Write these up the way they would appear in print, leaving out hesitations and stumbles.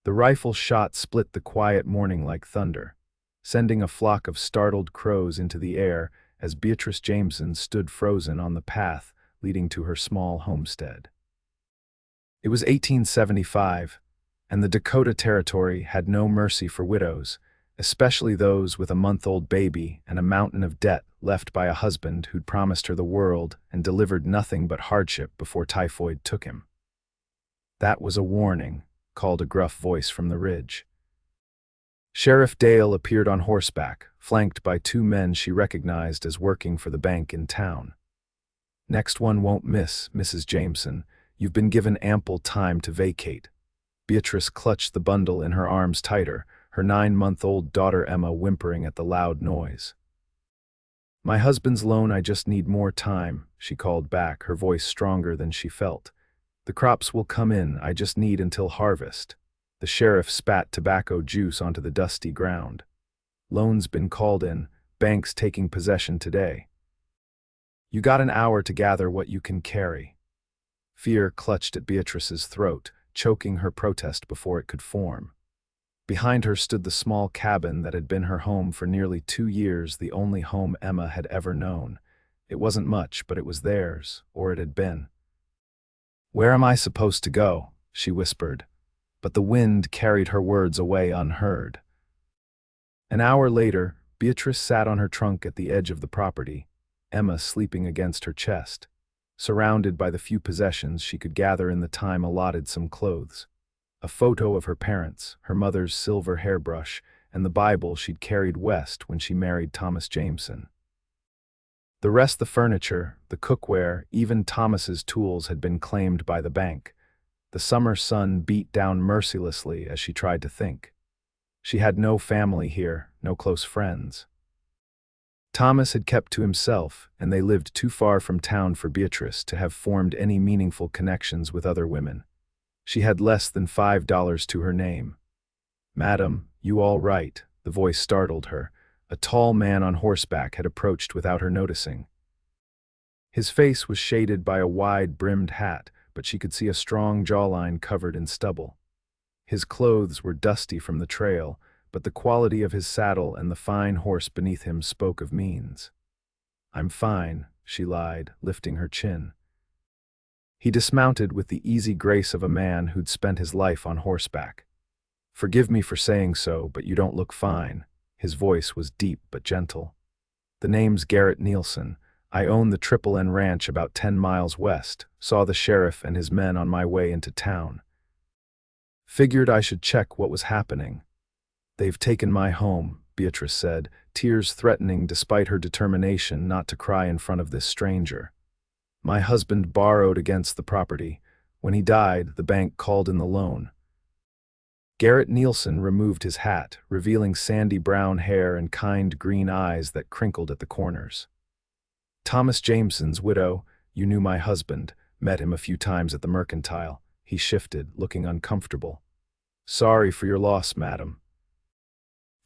The rifle shot split the quiet morning like thunder, sending a flock of startled crows into the air as Beatrice Jameson stood frozen on the path leading to her small homestead. It was 1875, and the Dakota Territory had no mercy for widows, especially those with a month-old baby and a mountain of debt left by a husband who'd promised her the world and delivered nothing but hardship before typhoid took him. "That was a warning," called a gruff voice from the ridge. Sheriff Dale appeared on horseback, flanked by two men she recognized as working for the bank in town. "Next one won't miss, Mrs. Jameson. You've been given ample time to vacate." Beatrice clutched the bundle in her arms tighter, her 9-month-old daughter Emma whimpering at the loud noise. "My husband's loan, I just need more time," she called back, her voice stronger than she felt. "The crops will come in, I just need until harvest." The sheriff spat tobacco juice onto the dusty ground. "Loan's been called in, bank's taking possession today. You got an hour to gather what you can carry." Fear clutched at Beatrice's throat, choking her protest before it could form. Behind her stood the small cabin that had been her home for nearly 2 years, the only home Emma had ever known. It wasn't much, but it was theirs, or it had been. "Where am I supposed to go?" she whispered, but the wind carried her words away unheard. An hour later, Beatrice sat on her trunk at the edge of the property, Emma sleeping against her chest. Surrounded by the few possessions she could gather in the time allotted, some clothes, a photo of her parents, her mother's silver hairbrush, and the Bible she'd carried west when she married Thomas Jameson. The rest, the furniture, the cookware, even Thomas's tools, had been claimed by the bank. The summer sun beat down mercilessly as she tried to think. She had no family here, no close friends. Thomas had kept to himself, and they lived too far from town for Beatrice to have formed any meaningful connections with other women. She had less than $5 to her name. "Madam, you all right?" The voice startled her. A tall man on horseback had approached without her noticing. His face was shaded by a wide-brimmed hat, but she could see a strong jawline covered in stubble. His clothes were dusty from the trail, but the quality of his saddle and the fine horse beneath him spoke of means. "I'm fine," she lied, lifting her chin. He dismounted with the easy grace of a man who'd spent his life on horseback. "Forgive me for saying so, but you don't look fine." His voice was deep but gentle. "The name's Garrett Nielson. I own the Triple N Ranch about 10 miles west. Saw the sheriff and his men on my way into town. Figured I should check what was happening." "They've taken my home," Beatrice said, tears threatening despite her determination not to cry in front of this stranger. "My husband borrowed against the property. When he died, the bank called in the loan." Garrett Nielson removed his hat, revealing sandy brown hair and kind green eyes that crinkled at the corners. "Thomas Jameson's widow. You knew my husband. Met him a few times at the mercantile." He shifted, looking uncomfortable. "Sorry for your loss, madam."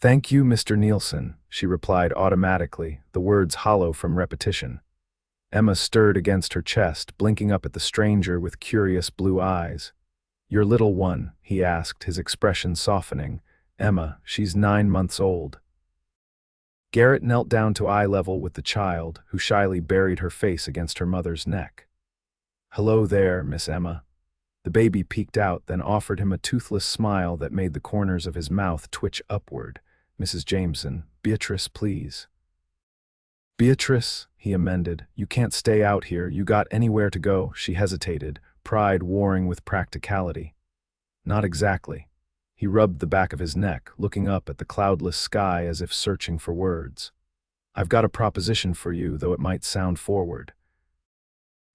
"Thank you, Mr. Nielson," she replied automatically, the words hollow from repetition. Emma stirred against her chest, blinking up at the stranger with curious blue eyes. "Your little one?" he asked, his expression softening. "Emma, she's 9 months old." Garrett knelt down to eye level with the child, who shyly buried her face against her mother's neck. "Hello there, Miss Emma." The baby peeked out, then offered him a toothless smile that made the corners of his mouth twitch upward. "Mrs. Jameson, Beatrice, please." "Beatrice," he amended, "you can't stay out here. You got anywhere to go?" She hesitated, pride warring with practicality. "Not exactly." He rubbed the back of his neck, looking up at the cloudless sky as if searching for words. "I've got a proposition for you, though it might sound forward."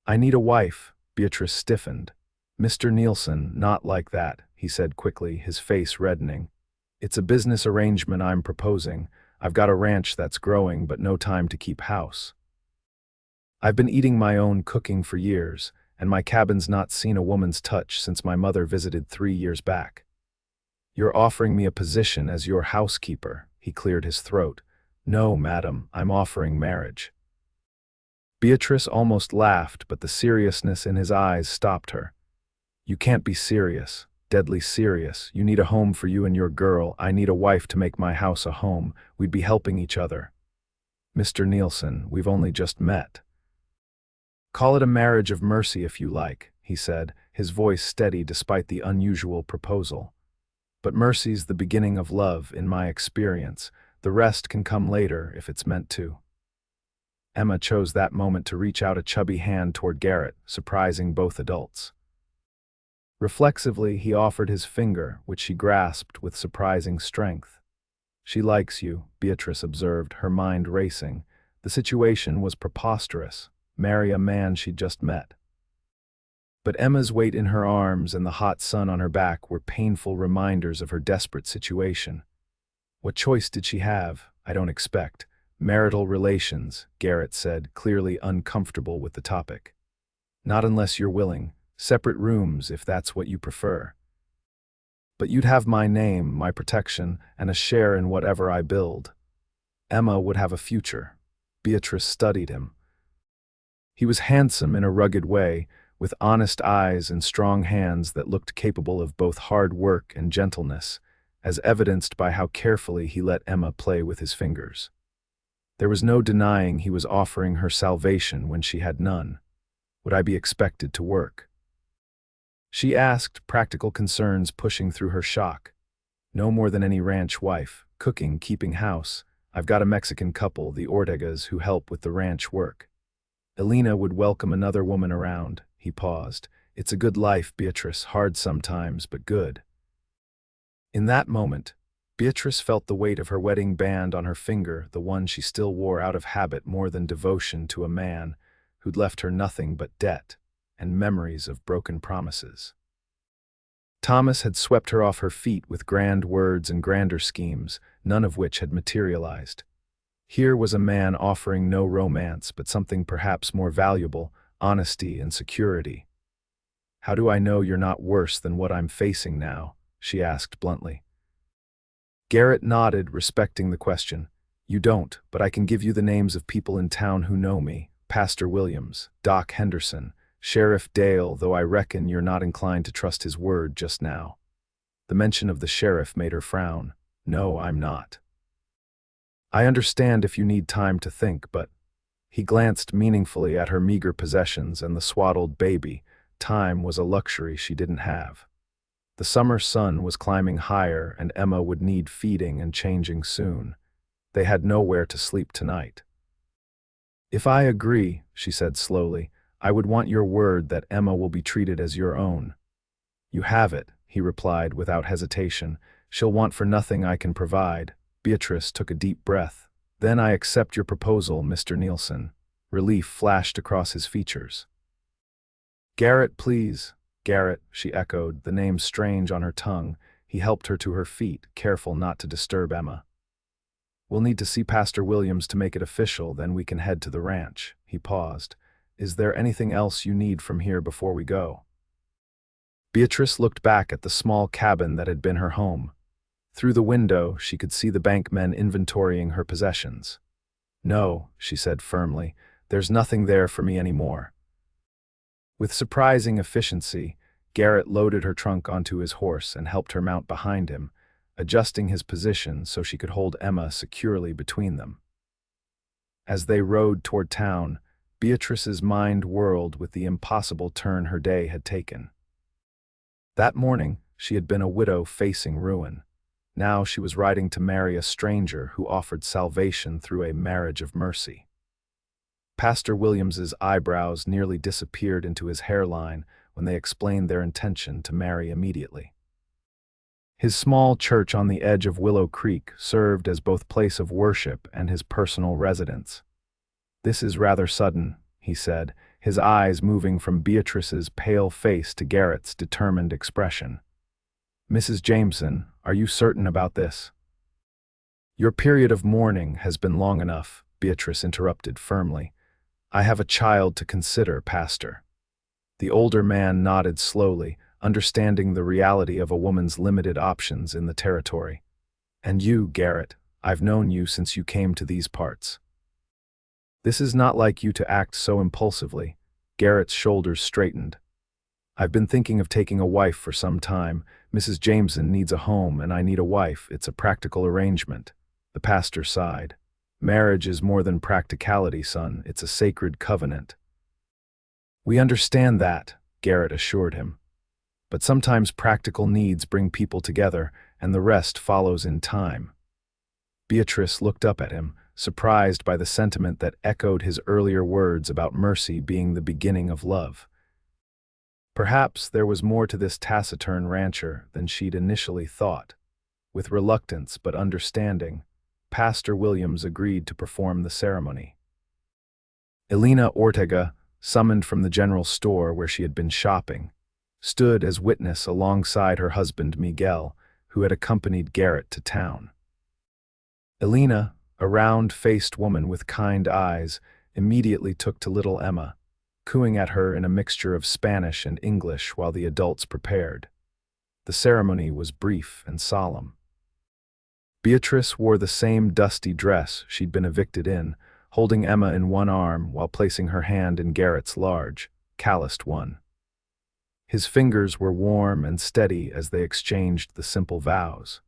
"I need a wife." Beatrice stiffened. "Mr. Nielson, not like that," he said quickly, his face reddening. "It's a business arrangement I'm proposing. I've got a ranch that's growing, but no time to keep house. I've been eating my own cooking for years, and my cabin's not seen a woman's touch since my mother visited 3 years back. You're offering me a position as your housekeeper." He cleared his throat. "No, madam, I'm offering marriage." Beatrice almost laughed, but the seriousness in his eyes stopped her. "You can't be serious." deadly serious. You need a home for you and your girl. I need a wife to make my house a home. We'd be helping each other. Mr. Nielson, we've only just met. Call it a marriage of mercy if you like, he said, his voice steady despite the unusual proposal. But mercy's the beginning of love, in my experience. The rest can come later if it's meant to. Emma chose that moment to reach out a chubby hand toward Garrett, surprising both adults. Reflexively, he offered his finger, which she grasped with surprising strength. She likes you, Beatrice observed, her mind racing. The situation was preposterous. Marry a man she'd just met. But Emma's weight in her arms and the hot sun on her back were painful reminders of her desperate situation. What choice did she have? I don't expect. Marital relations, Garrett said, clearly uncomfortable with the topic. Not unless you're willing. Separate rooms, if that's what you prefer. But you'd have my name, my protection, and a share in whatever I build. Emma would have a future. Beatrice studied him. He was handsome in a rugged way, with honest eyes and strong hands that looked capable of both hard work and gentleness, as evidenced by how carefully he let Emma play with his fingers. There was no denying he was offering her salvation when she had none. Would I be expected to work? She asked, practical concerns pushing through her shock. No more than any ranch wife, cooking, keeping house. I've got a Mexican couple, the Ortegas, who help with the ranch work. Elena would welcome another woman around. He paused. It's a good life, Beatrice, hard sometimes, but good. In that moment, Beatrice felt the weight of her wedding band on her finger, the one she still wore out of habit more than devotion to a man who'd left her nothing but debt and memories of broken promises. Thomas had swept her off her feet with grand words and grander schemes, none of which had materialized. Here was a man offering no romance, but something perhaps more valuable, honesty and security. How do I know you're not worse than what I'm facing now? She asked bluntly. Garrett nodded, respecting the question. You don't, but I can give you the names of people in town who know me. Pastor Williams, Doc Henderson, Sheriff Dale, though I reckon you're not inclined to trust his word just now. The mention of the sheriff made her frown. No, I'm not. I understand if you need time to think, but... He glanced meaningfully at her meager possessions and the swaddled baby. Time was a luxury she didn't have. The summer sun was climbing higher, and Emma would need feeding and changing soon. They had nowhere to sleep tonight. If I agree, she said slowly, I would want your word that Emma will be treated as your own. You have it, he replied without hesitation. She'll want for nothing I can provide. Beatrice took a deep breath. Then I accept your proposal, Mr. Nielson. Relief flashed across his features. Garrett, please. Garrett, she echoed, the name strange on her tongue. He helped her to her feet, careful not to disturb Emma. We'll need to see Pastor Williams to make it official, then we can head to the ranch. He paused. Is there anything else you need from here before we go? Beatrice looked back at the small cabin that had been her home. Through the window, she could see the bankmen inventorying her possessions. No, she said firmly, there's nothing there for me anymore. With surprising efficiency, Garrett loaded her trunk onto his horse and helped her mount behind him, adjusting his position so she could hold Emma securely between them. As they rode toward town, Beatrice's mind whirled with the impossible turn her day had taken. That morning, she had been a widow facing ruin. Now she was riding to marry a stranger who offered salvation through a marriage of mercy. Pastor Williams's eyebrows nearly disappeared into his hairline when they explained their intention to marry immediately. His small church on the edge of Willow Creek served as both place of worship and his personal residence. This is rather sudden, he said, his eyes moving from Beatrice's pale face to Garrett's determined expression. Mrs. Jameson, are you certain about this? Your period of mourning has been long enough, Beatrice interrupted firmly. I have a child to consider, Pastor. The older man nodded slowly, understanding the reality of a woman's limited options in the territory. And you, Garrett, I've known you since you came to these parts. This is not like you to act so impulsively. Garrett's shoulders straightened. I've been thinking of taking a wife for some time. Mrs. Jameson needs a home and I need a wife. It's a practical arrangement. The pastor sighed. Marriage is more than practicality, son. It's a sacred covenant. We understand that, Garrett assured him. But sometimes practical needs bring people together, and the rest follows in time. Beatrice looked up at him, surprised by the sentiment that echoed his earlier words about mercy being the beginning of love. Perhaps there was more to this taciturn rancher than she'd initially thought. With reluctance but understanding, Pastor Williams agreed to perform the ceremony. Elena Ortega, summoned from the general store where she had been shopping, stood as witness alongside her husband Miguel, who had accompanied Garrett to town. Elena, a round-faced woman with kind eyes, immediately took to little Emma, cooing at her in a mixture of Spanish and English while the adults prepared. The ceremony was brief and solemn. Beatrice wore the same dusty dress she'd been evicted in, holding Emma in one arm while placing her hand in Garrett's large, calloused one. His fingers were warm and steady as they exchanged the simple vows.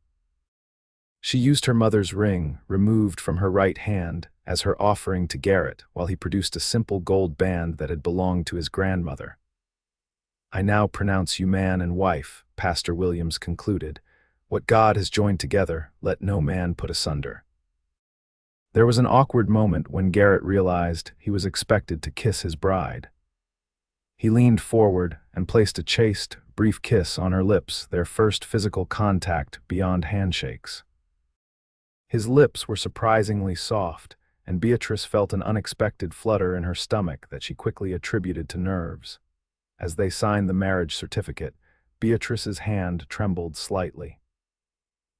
She used her mother's ring, removed from her right hand, as her offering to Garrett, while he produced a simple gold band that had belonged to his grandmother. I now pronounce you man and wife, Pastor Williams concluded. What God has joined together, let no man put asunder. There was an awkward moment when Garrett realized he was expected to kiss his bride. He leaned forward and placed a chaste, brief kiss on her lips, their first physical contact beyond handshakes. His lips were surprisingly soft, and Beatrice felt an unexpected flutter in her stomach that she quickly attributed to nerves. As they signed the marriage certificate, Beatrice's hand trembled slightly.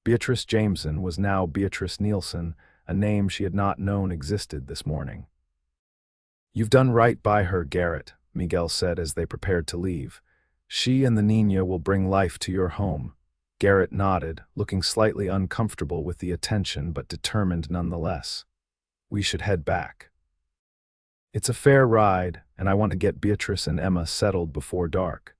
Beatrice Jameson was now Beatrice Nielson, a name she had not known existed this morning. You've done right by her, Garrett, Miguel said as they prepared to leave. She and the Niña will bring life to your home. Garrett nodded, looking slightly uncomfortable with the attention but determined nonetheless. We should head back. It's a fair ride, and I want to get Beatrice and Emma settled before dark.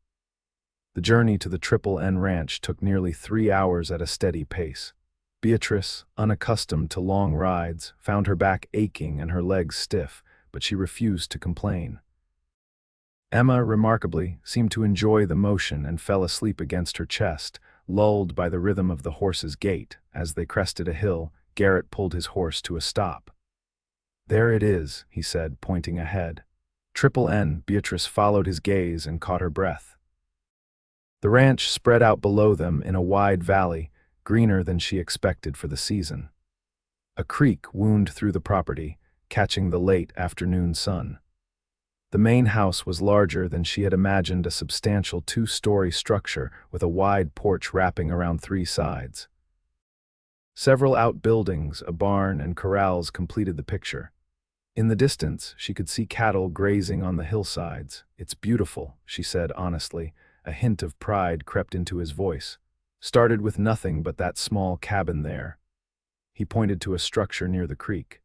The journey to the Triple N Ranch took nearly 3 hours at a steady pace. Beatrice, unaccustomed to long rides, found her back aching and her legs stiff, but she refused to complain. Emma, remarkably, seemed to enjoy the motion and fell asleep against her chest, lulled by the rhythm of the horse's gait. As they crested a hill, Garrett pulled his horse to a stop. There it is, he said, pointing ahead. Triple N. Beatrice followed his gaze and caught her breath. The ranch spread out below them in a wide valley, greener than she expected for the season. A creek wound through the property, catching the late afternoon sun. The main house was larger than she had imagined, a substantial 2-story structure with a wide porch wrapping around 3 sides. Several outbuildings, a barn, and corrals completed the picture. In the distance, she could see cattle grazing on the hillsides. It's beautiful, she said honestly. A hint of pride crept into his voice. Started with nothing but that small cabin there. He pointed to a structure near the creek.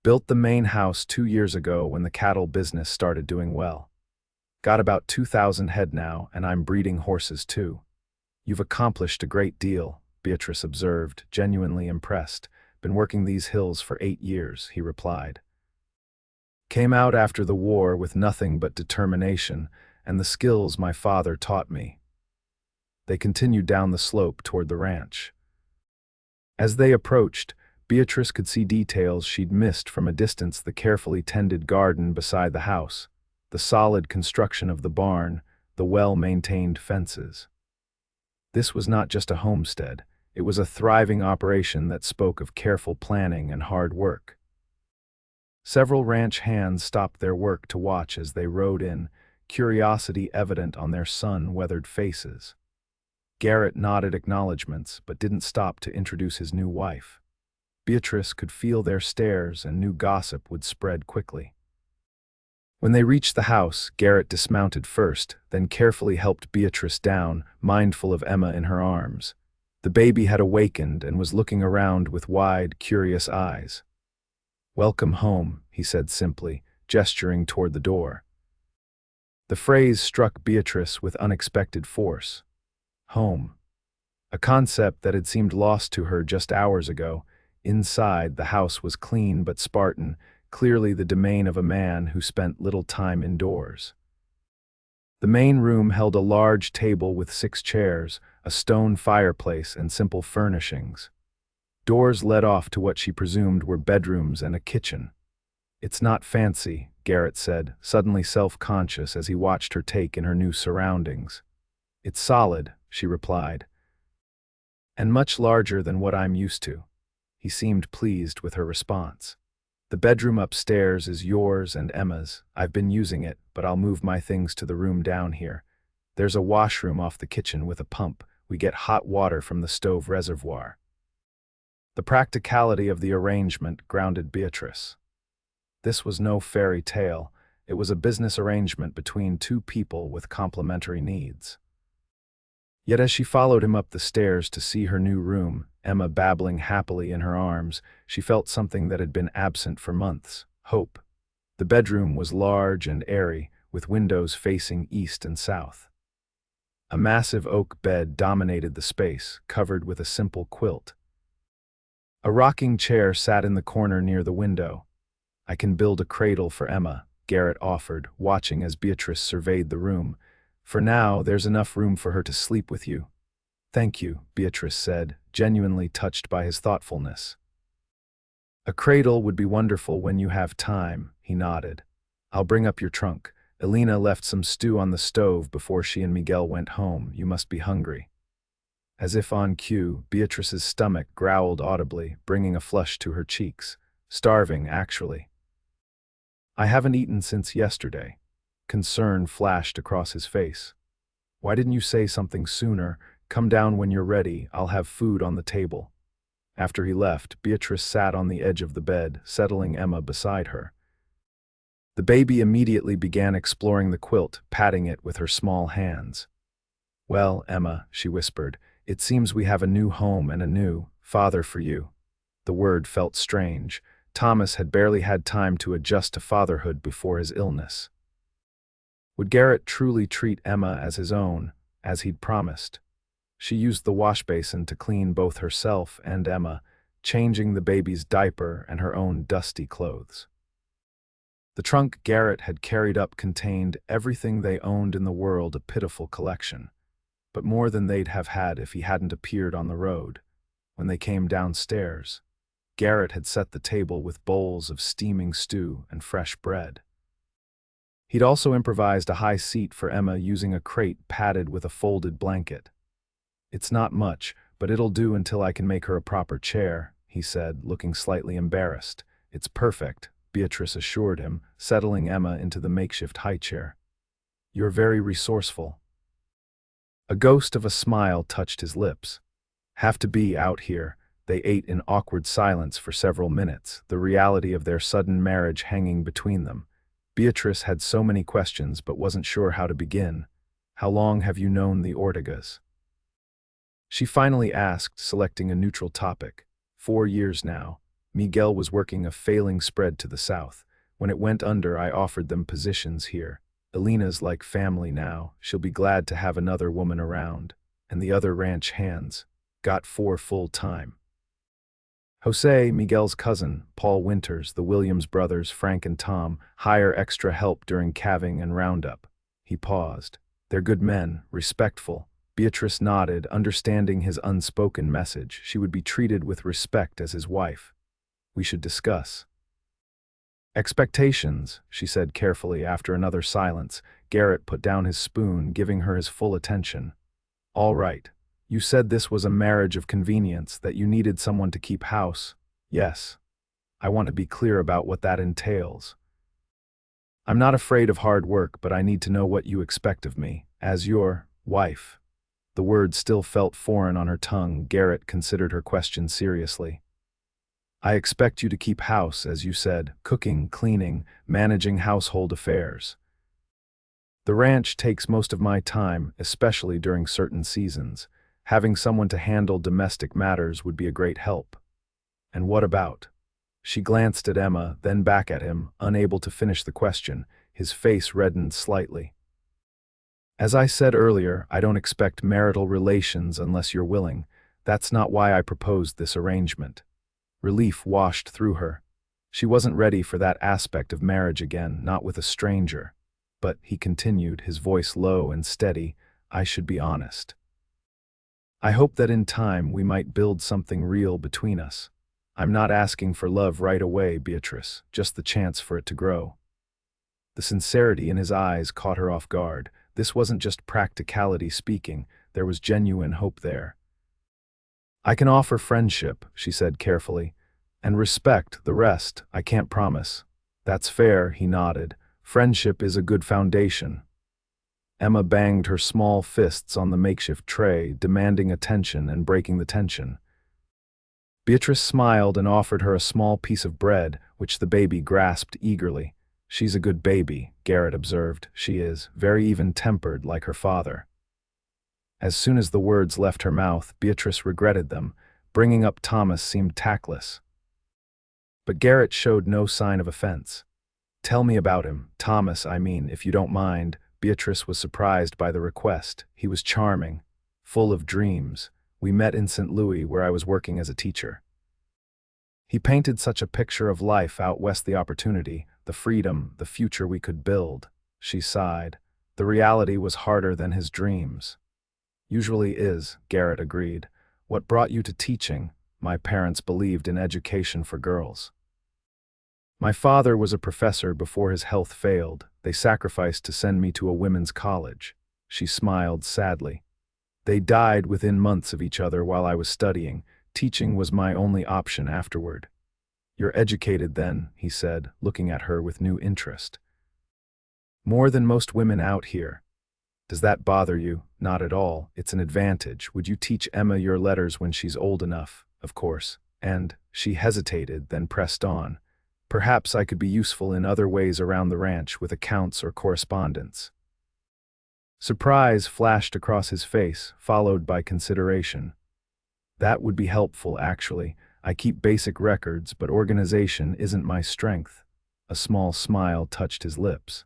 Built the main house 2 years ago when the cattle business started doing well. Got about 2,000 head now, and I'm breeding horses too. You've accomplished a great deal, Beatrice observed, genuinely impressed. Been working these hills for 8 years, he replied. Came out after the war with nothing but determination and the skills my father taught me. They continued down the slope toward the ranch. As they approached, Beatrice could see details she'd missed from a distance: the carefully tended garden beside the house, the solid construction of the barn, the well-maintained fences. This was not just a homestead, it was a thriving operation that spoke of careful planning and hard work. Several ranch hands stopped their work to watch as they rode in, curiosity evident on their sun-weathered faces. Garrett nodded acknowledgments but didn't stop to introduce his new wife. Beatrice could feel their stares and knew gossip would spread quickly. When they reached the house, Garrett dismounted first, then carefully helped Beatrice down, mindful of Emma in her arms. The baby had awakened and was looking around with wide, curious eyes. "Welcome home," he said simply, gesturing toward the door. The phrase struck Beatrice with unexpected force. Home. A concept that had seemed lost to her just hours ago. Inside, the house was clean but Spartan, clearly the domain of a man who spent little time indoors. The main room held a large table with 6 chairs, a stone fireplace, and simple furnishings. Doors led off to what she presumed were bedrooms and a kitchen. "It's not fancy," Garrett said, suddenly self-conscious as he watched her take in her new surroundings. "It's solid," she replied, "and much larger than what I'm used to." He seemed pleased with her response. "The bedroom upstairs is yours and Emma's. I've been using it, but I'll move my things to the room down here. There's a washroom off the kitchen with a pump. We get hot water from the stove reservoir." The practicality of the arrangement grounded Beatrice. This was no fairy tale. It was a business arrangement between 2 people with complementary needs. Yet as she followed him up the stairs to see her new room, Emma babbling happily in her arms, she felt something that had been absent for months: hope. The bedroom was large and airy, with windows facing east and south. A massive oak bed dominated the space, covered with a simple quilt. A rocking chair sat in the corner near the window. "I can build a cradle for Emma," Garrett offered, watching as Beatrice surveyed the room. "For now, there's enough room for her to sleep with you." "Thank you," Beatrice said, genuinely touched by his thoughtfulness. "A cradle would be wonderful when you have time," he nodded. "I'll bring up your trunk. Elena left some stew on the stove before she and Miguel went home. You must be hungry." As if on cue, Beatrice's stomach growled audibly, bringing a flush to her cheeks. "Starving, actually." "I haven't eaten since yesterday." Concern flashed across his face. "Why didn't you say something sooner? Come down when you're ready. I'll have food on the table." After he left, Beatrice sat on the edge of the bed, settling Emma beside her. The baby immediately began exploring the quilt, patting it with her small hands. "Well, Emma," she whispered, "it seems we have a new home and a new father for you." The word felt strange. Thomas had barely had time to adjust to fatherhood before his illness. Would Garrett truly treat Emma as his own, as he'd promised? She used the wash basin to clean both herself and Emma, changing the baby's diaper and her own dusty clothes. The trunk Garrett had carried up contained everything they owned in the world, a pitiful collection, but more than they'd have had if he hadn't appeared on the road. When they came downstairs, Garrett had set the table with bowls of steaming stew and fresh bread. He'd also improvised a high seat for Emma using a crate padded with a folded blanket. "It's not much, but it'll do until I can make her a proper chair," he said, looking slightly embarrassed. "It's perfect," Beatrice assured him, settling Emma into the makeshift high chair. "You're very resourceful." A ghost of a smile touched his lips. "Have to be out here." They ate in awkward silence for several minutes, the reality of their sudden marriage hanging between them. Beatrice had so many questions but wasn't sure how to begin. "How long have you known the Ortegas?" She finally asked, selecting a neutral topic. 4 years now. Miguel was working a failing spread to the south. When it went under, I offered them positions here. Elena's like family now. She'll be glad to have another woman around. And the other ranch hands. Got 4 full-time. Jose, Miguel's cousin, Paul Winters, the Williams brothers, Frank and Tom, hire extra help during calving and roundup. He paused. "They're good men, respectful." Beatrice nodded, understanding his unspoken message. She would be treated with respect as his wife. "We should discuss." "Expectations," she said carefully after another silence. Garrett put down his spoon, giving her his full attention. "All right. You said this was a marriage of convenience, that you needed someone to keep house." "Yes. I want to be clear about what that entails. I'm not afraid of hard work, but I need to know what you expect of me, as your wife." The word still felt foreign on her tongue. Garrett considered her question seriously. "I expect you to keep house, as you said, cooking, cleaning, managing household affairs. The ranch takes most of my time, especially during certain seasons. Having someone to handle domestic matters would be a great help." "And what about?" She glanced at Emma, then back at him, unable to finish the question. His face reddened slightly. As I said earlier, I don't expect marital relations unless you're willing. That's not why I proposed this arrangement. Relief washed through her. She wasn't ready for that aspect of marriage again, not with a stranger. But, he continued, his voice low and steady, I should be honest. I hope that in time we might build something real between us. I'm not asking for love right away, Beatrice, just the chance for it to grow. The sincerity in his eyes caught her off guard. This wasn't just practicality speaking, there was genuine hope there. I can offer friendship, she said carefully, and respect, the rest, I can't promise. That's fair, he nodded. Friendship is a good foundation. Emma banged her small fists on the makeshift tray, demanding attention and breaking the tension. Beatrice smiled and offered her a small piece of bread, which the baby grasped eagerly. She's a good baby, Garrett observed. She is, very even-tempered like her father. As soon as the words left her mouth, Beatrice regretted them. Bringing up Thomas seemed tactless. But Garrett showed no sign of offense. Tell me about him, Thomas, I mean, if you don't mind. Beatrice was surprised by the request. He was charming, full of dreams. We met in St. Louis, where I was working as a teacher. He painted such a picture of life out west, the opportunity, the freedom, the future we could build. She sighed. The reality was harder than his dreams. Usually is, Garrett agreed. What brought you to teaching? My parents believed in education for girls. My father was a professor before his health failed. They sacrificed to send me to a women's college. She smiled sadly. They died within months of each other while I was studying. Teaching was my only option afterward. You're educated then, he said, looking at her with new interest. More than most women out here. Does that bother you? Not at all. It's an advantage. Would you teach Emma your letters when she's old enough? Of course. And she hesitated, then pressed on. Perhaps I could be useful in other ways around the ranch with accounts or correspondence. Surprise flashed across his face, followed by consideration. That would be helpful, actually. I keep basic records, but organization isn't my strength. A small smile touched his lips.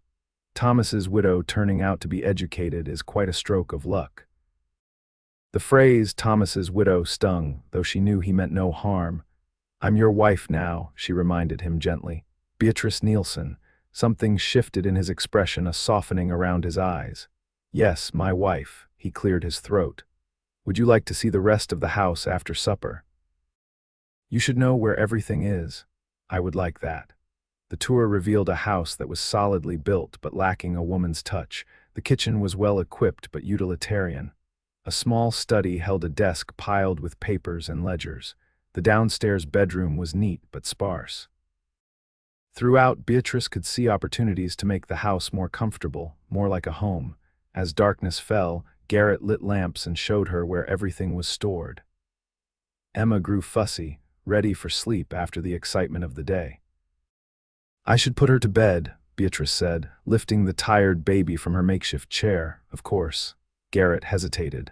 Thomas's widow turning out to be educated is quite a stroke of luck. The phrase Thomas's widow stung, though she knew he meant no harm. I'm your wife now, she reminded him gently. Beatrice Nielson. Something shifted in his expression, a softening around his eyes. Yes, my wife. He cleared his throat. Would you like to see the rest of the house after supper? You should know where everything is. I would like that. The tour revealed a house that was solidly built but lacking a woman's touch. The kitchen was well equipped but utilitarian. A small study held a desk piled with papers and ledgers. The downstairs bedroom was neat but sparse. Throughout, Beatrice could see opportunities to make the house more comfortable, more like a home. As darkness fell, Garrett lit lamps and showed her where everything was stored. Emma grew fussy, ready for sleep after the excitement of the day. I should put her to bed, Beatrice said, lifting the tired baby from her makeshift chair. Of course. Garrett hesitated.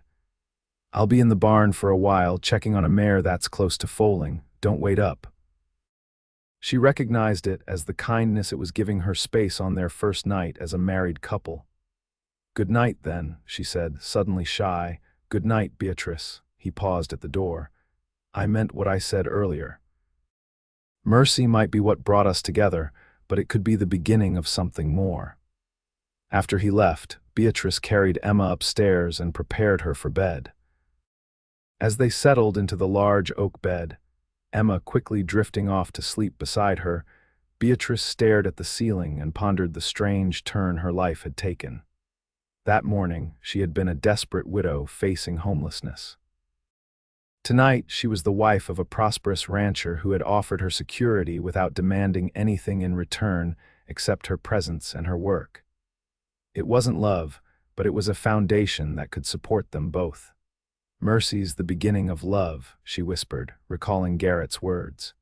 I'll be in the barn for a while, checking on a mare that's close to foaling. Don't wait up. She recognized it as the kindness it was giving her space on their first night as a married couple. Good night, then, she said, suddenly shy. Good night, Beatrice. He paused at the door. I meant what I said earlier. Mercy might be what brought us together, but it could be the beginning of something more. After he left, Beatrice carried Emma upstairs and prepared her for bed. As they settled into the large oak bed, Emma quickly drifting off to sleep beside her, Beatrice stared at the ceiling and pondered the strange turn her life had taken. That morning, she had been a desperate widow facing homelessness. Tonight, she was the wife of a prosperous rancher who had offered her security without demanding anything in return except her presence and her work. It wasn't love, but it was a foundation that could support them both. Mercy's the beginning of love, she whispered, recalling Garrett's words.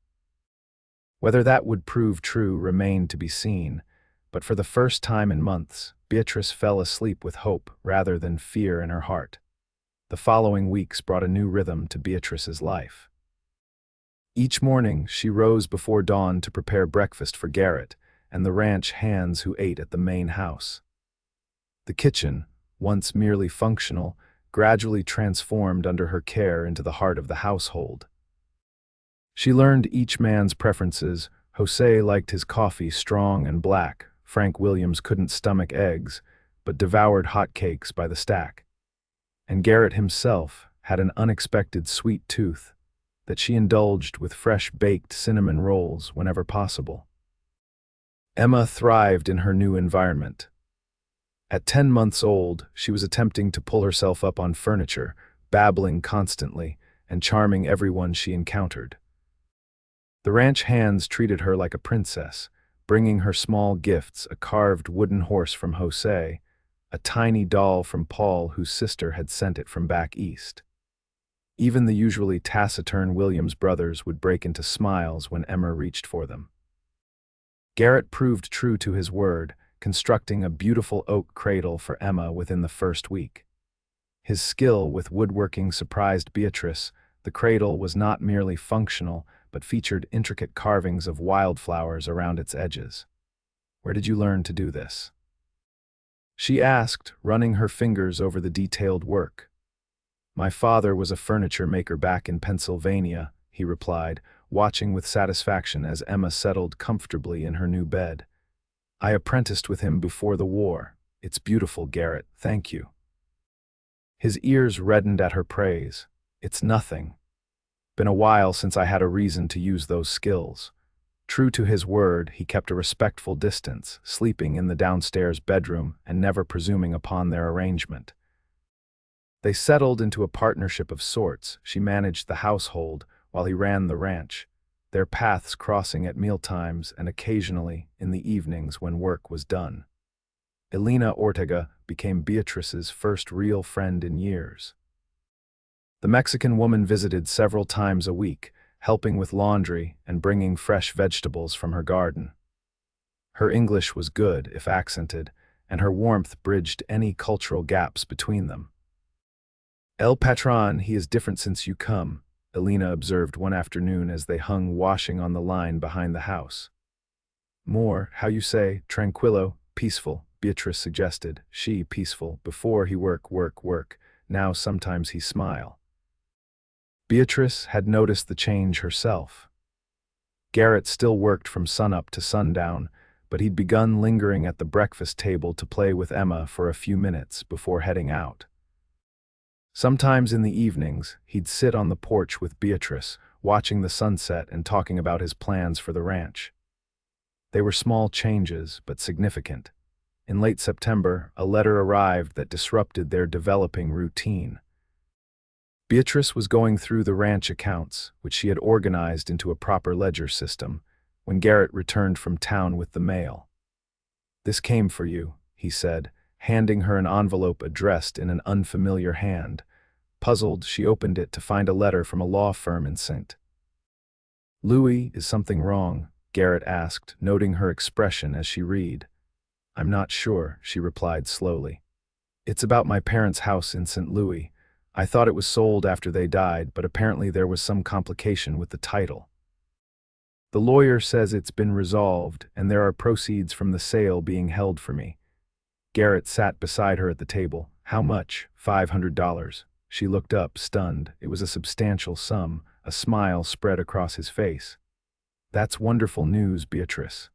Whether that would prove true remained to be seen, but for the first time in months, Beatrice fell asleep with hope rather than fear in her heart. The following weeks brought a new rhythm to Beatrice's life. Each morning, she rose before dawn to prepare breakfast for Garrett and the ranch hands who ate at the main house. The kitchen, once merely functional, gradually transformed under her care into the heart of the household. She learned each man's preferences. Jose liked his coffee strong and black. Frank Williams couldn't stomach eggs, but devoured hot cakes by the stack. And Garrett himself had an unexpected sweet tooth that she indulged with fresh baked cinnamon rolls whenever possible. Emma thrived in her new environment. At 10 months old, she was attempting to pull herself up on furniture, babbling constantly, and charming everyone she encountered. The ranch hands treated her like a princess, bringing her small gifts: a carved wooden horse from Jose, a tiny doll from Paul whose sister had sent it from back east. Even the usually taciturn Williams brothers would break into smiles when Emma reached for them. Garrett proved true to his word, constructing a beautiful oak cradle for Emma within the first week. His skill with woodworking surprised Beatrice. The cradle was not merely functional, but featured intricate carvings of wildflowers around its edges. "Where did you learn to do this?" she asked, running her fingers over the detailed work. "My father was a furniture maker back in Pennsylvania," he replied, watching with satisfaction as Emma settled comfortably in her new bed. "I apprenticed with him before the war. It's beautiful, Garrett, thank you." His ears reddened at her praise. "It's nothing. Been a while since I had a reason to use those skills." True to his word, he kept a respectful distance, sleeping in the downstairs bedroom and never presuming upon their arrangement. They settled into a partnership of sorts. She managed the household while he ran the ranch, their paths crossing at mealtimes and occasionally in the evenings when work was done. Elena Ortega became Beatrice's first real friend in years. The Mexican woman visited several times a week, helping with laundry and bringing fresh vegetables from her garden. Her English was good, if accented, and her warmth bridged any cultural gaps between them. "El Patron, he is different since you come," Elena observed one afternoon as they hung washing on the line behind the house. "More, how you say, tranquilo, peaceful," Beatrice suggested. She, peaceful, before he work, now sometimes he smile. Beatrice had noticed the change herself. Garrett still worked from sunup to sundown, but he'd begun lingering at the breakfast table to play with Emma for a few minutes before heading out. Sometimes in the evenings, he'd sit on the porch with Beatrice, watching the sunset and talking about his plans for the ranch. They were small changes, but significant. In late September, a letter arrived that disrupted their developing routine. Beatrice was going through the ranch accounts, which she had organized into a proper ledger system, when Garrett returned from town with the mail. "This came for you," he said, handing her an envelope addressed in an unfamiliar hand. Puzzled, she opened it to find a letter from a law firm in St. Louis. "Is something wrong?" Garrett asked, noting her expression as she read. "I'm not sure," she replied slowly. "It's about my parents' house in St. Louis. I thought it was sold after they died, but apparently there was some complication with the title. The lawyer says it's been resolved, and there are proceeds from the sale being held for me." Garrett sat beside her at the table. "How much?" $500. She looked up, stunned. It was a substantial sum. A smile spread across his face. "That's wonderful news, Beatrice."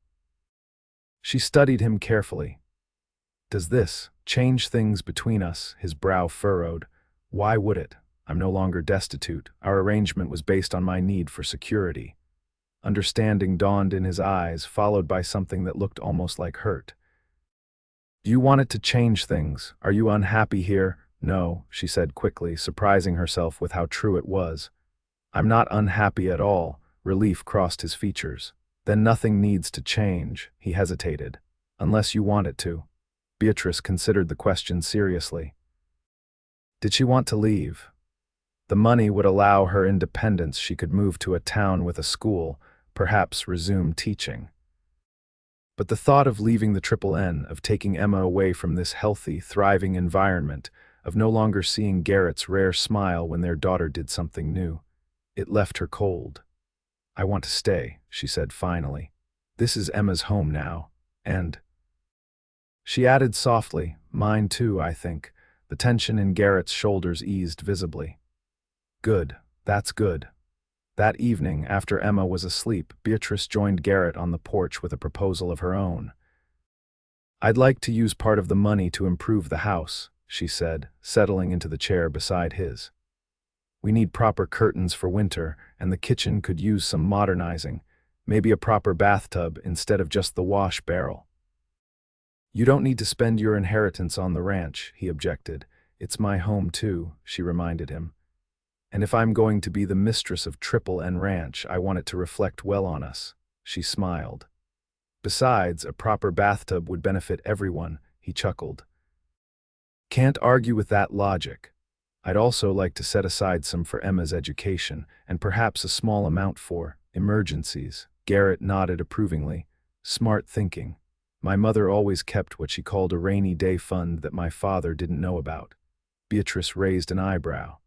She studied him carefully. "Does this change things between us?" His brow furrowed. "Why would it? I'm no longer destitute. Our arrangement was based on my need for security." Understanding dawned in his eyes, followed by something that looked almost like hurt. "Do you want it to change things? Are you unhappy here?" "No," she said quickly, surprising herself with how true it was. "I'm not unhappy at all." Relief crossed his features. "Then nothing needs to change," he hesitated. "Unless you want it to." Beatrice considered the question seriously. Did she want to leave? The money would allow her independence. She could move to a town with a school, perhaps resume teaching. But the thought of leaving the Triple N, of taking Emma away from this healthy, thriving environment, of no longer seeing Garrett's rare smile when their daughter did something new, it left her cold. "I want to stay," she said finally. "This is Emma's home now, and..." She added softly, "Mine too, I think. The tension in Garrett's shoulders eased visibly. Good, that's good. That evening, after Emma was asleep, Beatrice joined Garrett on the porch with a proposal of her own. "I'd like to use part of the money to improve the house," she said, settling into the chair beside his. "We need proper curtains for winter, and the kitchen could use some modernizing, maybe a proper bathtub instead of just the wash barrel." "You don't need to spend your inheritance on the ranch," he objected. "It's my home too," she reminded him. "And if I'm going to be the mistress of Triple N Ranch, I want it to reflect well on us." She smiled. "Besides, a proper bathtub would benefit everyone," he chuckled. "Can't argue with that logic. I'd also like to set aside some for Emma's education, and perhaps a small amount for emergencies." Garrett nodded approvingly. "Smart thinking. My mother always kept what she called a rainy day fund that my father didn't know about." Beatrice raised an eyebrow.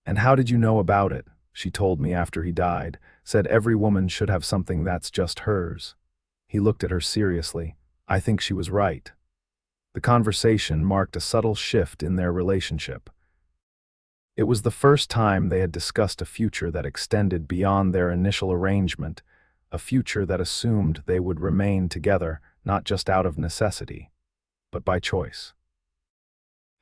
"And how did you know about it?" "She told me after he died, said every woman should have something that's just hers." He looked at her seriously. "I think she was right." The conversation marked a subtle shift in their relationship. It was the first time they had discussed a future that extended beyond their initial arrangement, a future that assumed they would remain together not just out of necessity, but by choice.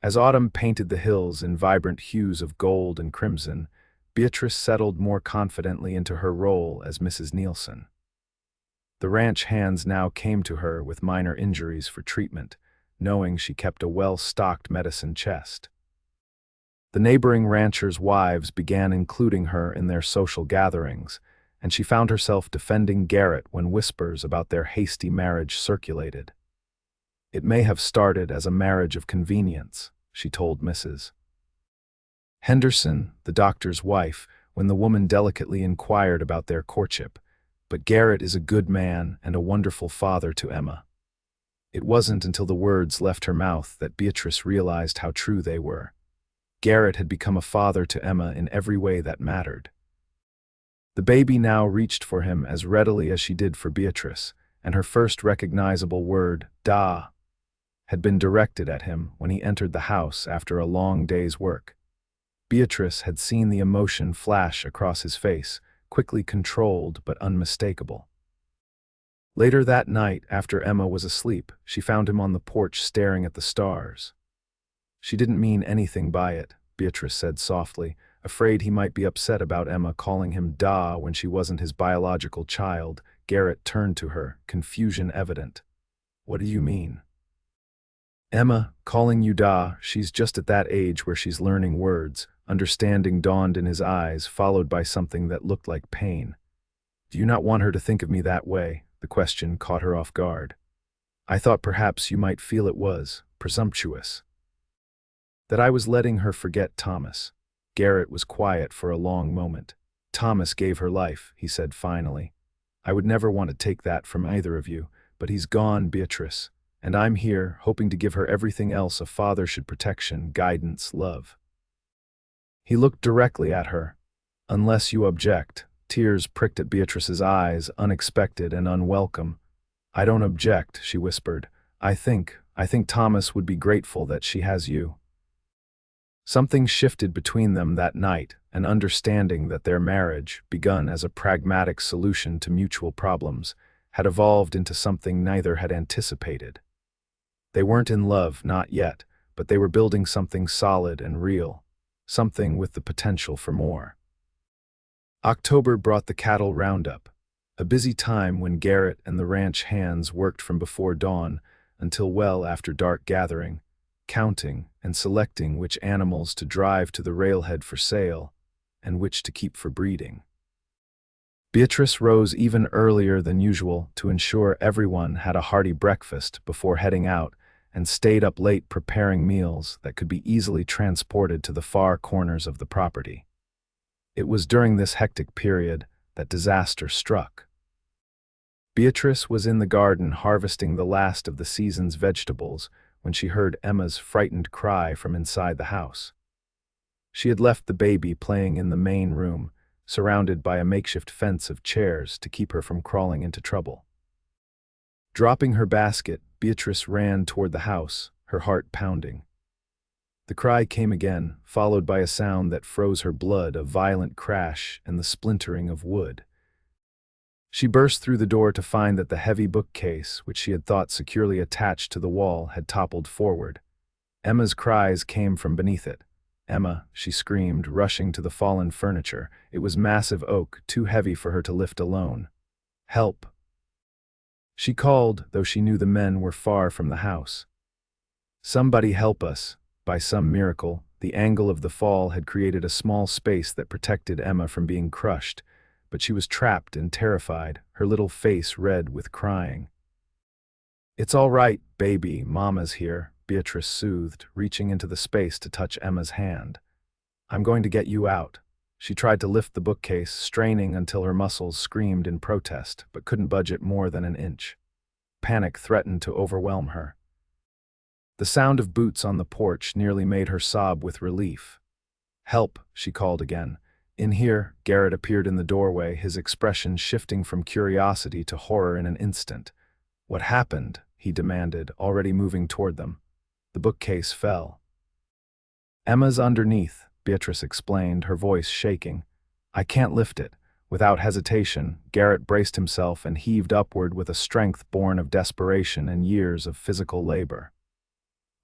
As autumn painted the hills in vibrant hues of gold and crimson, Beatrice settled more confidently into her role as Mrs. Nielson. The ranch hands now came to her with minor injuries for treatment, knowing she kept a well-stocked medicine chest. The neighboring ranchers' wives began including her in their social gatherings, and she found herself defending Garrett when whispers about their hasty marriage circulated. "It may have started as a marriage of convenience," she told Mrs. Henderson, the doctor's wife, when the woman delicately inquired about their courtship. "But Garrett is a good man and a wonderful father to Emma." It wasn't until the words left her mouth that Beatrice realized how true they were. Garrett had become a father to Emma in every way that mattered. The baby now reached for him as readily as she did for Beatrice, and her first recognizable word, "Da," had been directed at him when he entered the house after a long day's work. Beatrice had seen the emotion flash across his face, quickly controlled but unmistakable. Later that night, after Emma was asleep, she found him on the porch staring at the stars. "She didn't mean anything by it," Beatrice said softly, afraid he might be upset about Emma calling him Da when she wasn't his biological child. Garrett turned to her, confusion evident. "What do you mean?" "Emma, calling you Da, she's just at that age where she's learning words." Understanding dawned in his eyes, followed by something that looked like pain. "Do you not want her to think of me that way?" The question caught her off guard. "I thought perhaps you might feel it was presumptuous. That I was letting her forget Thomas." Garrett was quiet for a long moment. "Thomas gave her life," he said finally. "I would never want to take that from either of you, but he's gone, Beatrice, and I'm here, hoping to give her everything else a father should: protection, guidance, love." He looked directly at her. "Unless you object." Tears pricked at Beatrice's eyes, unexpected and unwelcome. "I don't object," she whispered. I think Thomas would be grateful that she has you." Something shifted between them that night, an understanding that their marriage, begun as a pragmatic solution to mutual problems, had evolved into something neither had anticipated. They weren't in love, not yet, but they were building something solid and real, something with the potential for more. October brought the cattle roundup, a busy time when Garrett and the ranch hands worked from before dawn until well after dark gathering, counting and selecting which animals to drive to the railhead for sale and which to keep for breeding. Beatrice rose even earlier than usual to ensure everyone had a hearty breakfast before heading out, and stayed up late preparing meals that could be easily transported to the far corners of the property. It was during this hectic period that disaster struck. Beatrice was in the garden harvesting the last of the season's vegetables when she heard Emma's frightened cry from inside the house. She had left the baby playing in the main room, surrounded by a makeshift fence of chairs to keep her from crawling into trouble. Dropping her basket, Beatrice ran toward the house, her heart pounding. The cry came again, followed by a sound that froze her blood, a violent crash and the splintering of wood. She burst through the door to find that the heavy bookcase, which she had thought securely attached to the wall, had toppled forward. Emma's cries came from beneath it. "Emma," she screamed, rushing to the fallen furniture. It was massive oak, too heavy for her to lift alone. "Help!" she called, though she knew the men were far from the house. "Somebody help us!" By some miracle, the angle of the fall had created a small space that protected Emma from being crushed, but she was trapped and terrified, her little face red with crying. "It's all right, baby, Mama's here," Beatrice soothed, reaching into the space to touch Emma's hand. "I'm going to get you out." She tried to lift the bookcase, straining until her muscles screamed in protest, but couldn't budge it more than an inch. Panic threatened to overwhelm her. The sound of boots on the porch nearly made her sob with relief. "Help," she called again. In here, Garrett appeared in the doorway, his expression shifting from curiosity to horror in an instant. "What happened?" he demanded, already moving toward them. "The bookcase fell." "Emma's underneath," Beatrice explained, her voice shaking. "I can't lift it." Without hesitation, Garrett braced himself and heaved upward with a strength born of desperation and years of physical labor.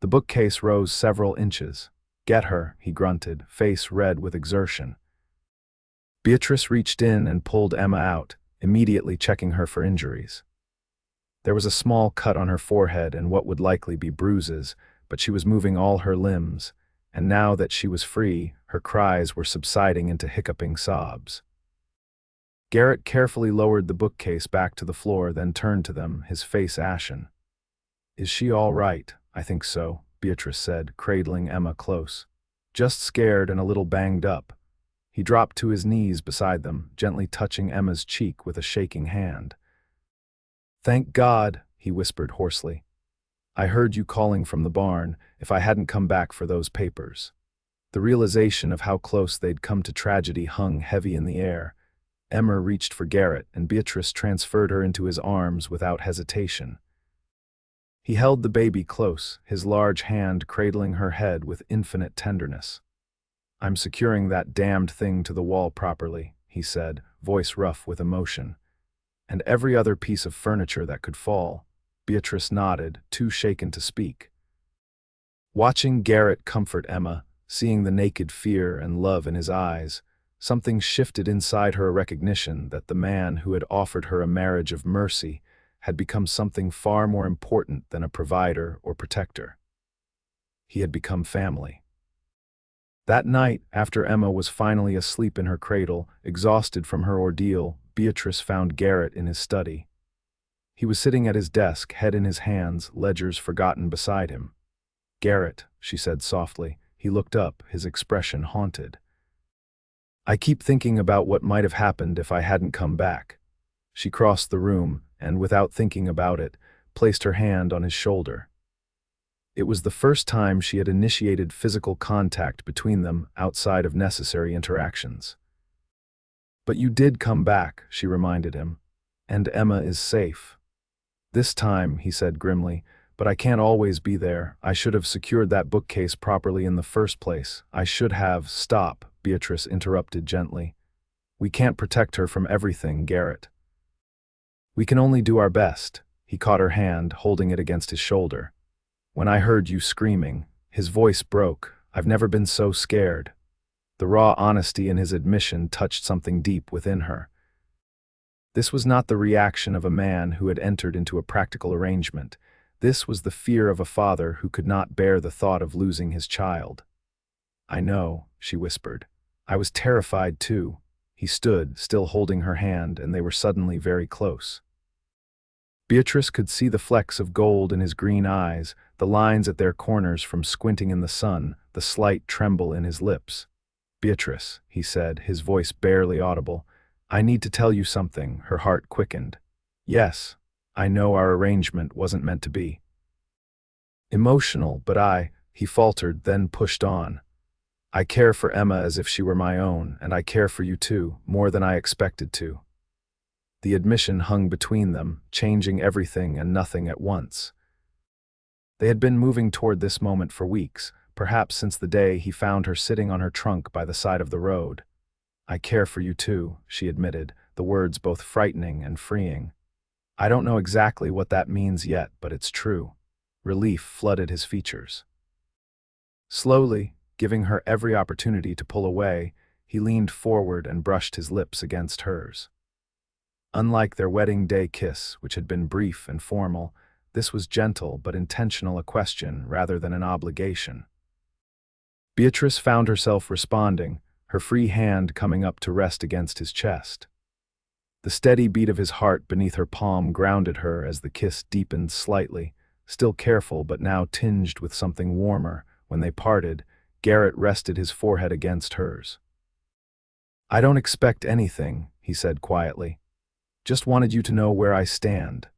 The bookcase rose several inches. "Get her," he grunted, face red with exertion. Beatrice reached in and pulled Emma out, immediately checking her for injuries. There was a small cut on her forehead and what would likely be bruises, but she was moving all her limbs, and now that she was free, her cries were subsiding into hiccuping sobs. Garrett carefully lowered the bookcase back to the floor, then turned to them, his face ashen. "Is she all right?" "I think so," Beatrice said, cradling Emma close. "Just scared and a little banged up." He dropped to his knees beside them, gently touching Emma's cheek with a shaking hand. "Thank God," he whispered hoarsely. "I heard you calling from the barn. If I hadn't come back for those papers." The realization of how close they'd come to tragedy hung heavy in the air. Emma reached for Garrett, and Beatrice transferred her into his arms without hesitation. He held the baby close, his large hand cradling her head with infinite tenderness. "I'm securing that damned thing to the wall properly," he said, voice rough with emotion. "And every other piece of furniture that could fall." Beatrice nodded, too shaken to speak. Watching Garrett comfort Emma, seeing the naked fear and love in his eyes, something shifted inside her, a recognition that the man who had offered her a marriage of mercy had become something far more important than a provider or protector. He had become family. That night, after Emma was finally asleep in her cradle, exhausted from her ordeal, Beatrice found Garrett in his study. He was sitting at his desk, head in his hands, ledgers forgotten beside him. "Garrett," she said softly. He looked up, his expression haunted. "I keep thinking about what might have happened if I hadn't come back." She crossed the room, and without thinking about it, placed her hand on his shoulder. It was the first time she had initiated physical contact between them outside of necessary interactions. "But you did come back," she reminded him, "and Emma is safe." "This time," he said grimly, "but I can't always be there. I should have secured that bookcase properly in the first place. I should have—" "Stop," Beatrice interrupted gently. "We can't protect her from everything, Garrett. We can only do our best." He caught her hand, holding it against his shoulder. "When I heard you screaming," his voice broke. "I've never been so scared." The raw honesty in his admission touched something deep within her. This was not the reaction of a man who had entered into a practical arrangement. This was the fear of a father who could not bear the thought of losing his child. "I know," she whispered. "I was terrified too." He stood, still holding her hand, and they were suddenly very close. Beatrice could see the flecks of gold in his green eyes, the lines at their corners from squinting in the sun, the slight tremble in his lips. "Beatrice," he said, his voice barely audible, "I need to tell you something." Her heart quickened. "Yes, I know our arrangement wasn't meant to be." "Emotional, but he faltered, then pushed on. "I care for Emma as if she were my own, and I care for you too, more than I expected to." The admission hung between them, changing everything and nothing at once. They had been moving toward this moment for weeks, perhaps since the day he found her sitting on her trunk by the side of the road. "I care for you too," she admitted, the words both frightening and freeing. "I don't know exactly what that means yet, but it's true." Relief flooded his features. Slowly, giving her every opportunity to pull away, he leaned forward and brushed his lips against hers. Unlike their wedding day kiss, which had been brief and formal, this was gentle but intentional, a question rather than an obligation. Beatrice found herself responding, her free hand coming up to rest against his chest. The steady beat of his heart beneath her palm grounded her as the kiss deepened slightly, still careful but now tinged with something warmer. When they parted, Garrett rested his forehead against hers. "I don't expect anything," he said quietly. "Just wanted you to know where I stand."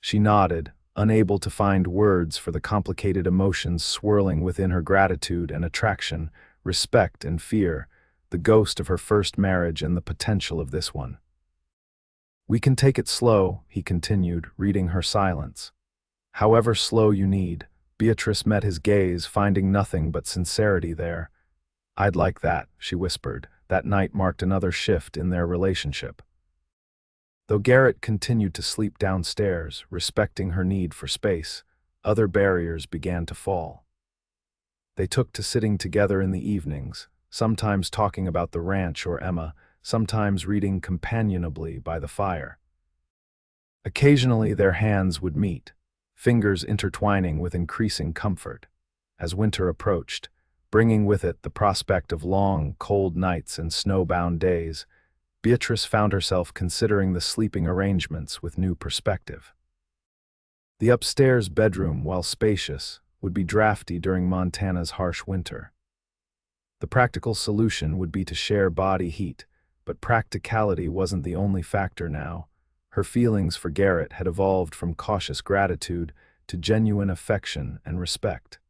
She nodded, unable to find words for the complicated emotions swirling within her: gratitude and attraction, respect and fear, the ghost of her first marriage and the potential of this one. "We can take it slow," he continued, reading her silence. "However slow you need." Beatrice met his gaze, finding nothing but sincerity there. "I'd like that," she whispered. That night marked another shift in their relationship. Though Garrett continued to sleep downstairs, respecting her need for space, other barriers began to fall. They took to sitting together in the evenings, sometimes talking about the ranch or Emma, sometimes reading companionably by the fire. Occasionally their hands would meet, fingers intertwining with increasing comfort. As winter approached, bringing with it the prospect of long, cold nights and snowbound days, Beatrice found herself considering the sleeping arrangements with new perspective. The upstairs bedroom, while spacious, would be drafty during Montana's harsh winter. The practical solution would be to share body heat, but practicality wasn't the only factor now. Her feelings for Garrett had evolved from cautious gratitude to genuine affection and respect.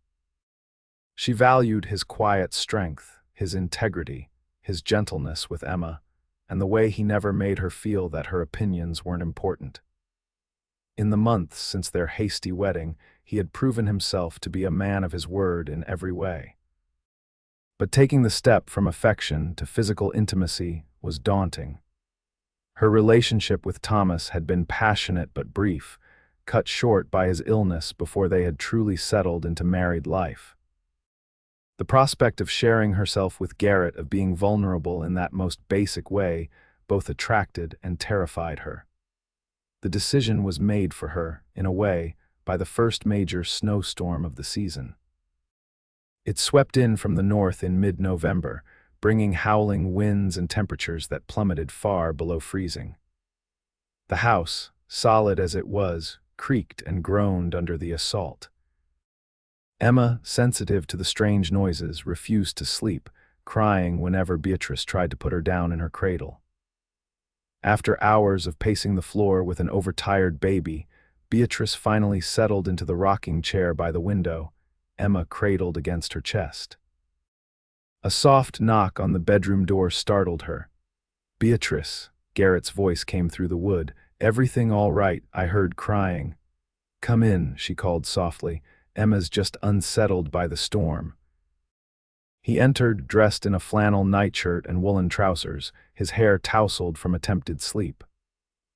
She valued his quiet strength, his integrity, his gentleness with Emma, and the way he never made her feel that her opinions weren't important. In the months since their hasty wedding, he had proven himself to be a man of his word in every way. But taking the step from affection to physical intimacy was daunting. Her relationship with Thomas had been passionate but brief, cut short by his illness before they had truly settled into married life. The prospect of sharing herself with Garrett, of being vulnerable in that most basic way, both attracted and terrified her. The decision was made for her, in a way, by the first major snowstorm of the season. It swept in from the north in mid-November, bringing howling winds and temperatures that plummeted far below freezing. The house, solid as it was, creaked and groaned under the assault. Emma, sensitive to the strange noises, refused to sleep, crying whenever Beatrice tried to put her down in her cradle. After hours of pacing the floor with an overtired baby, Beatrice finally settled into the rocking chair by the window, Emma cradled against her chest. A soft knock on the bedroom door startled her. "Beatrice," Garrett's voice came through the wood. "Everything all right?" I heard crying. "Come in," she called softly. "Emma's just unsettled by the storm." He entered, dressed in a flannel nightshirt and woolen trousers, his hair tousled from attempted sleep.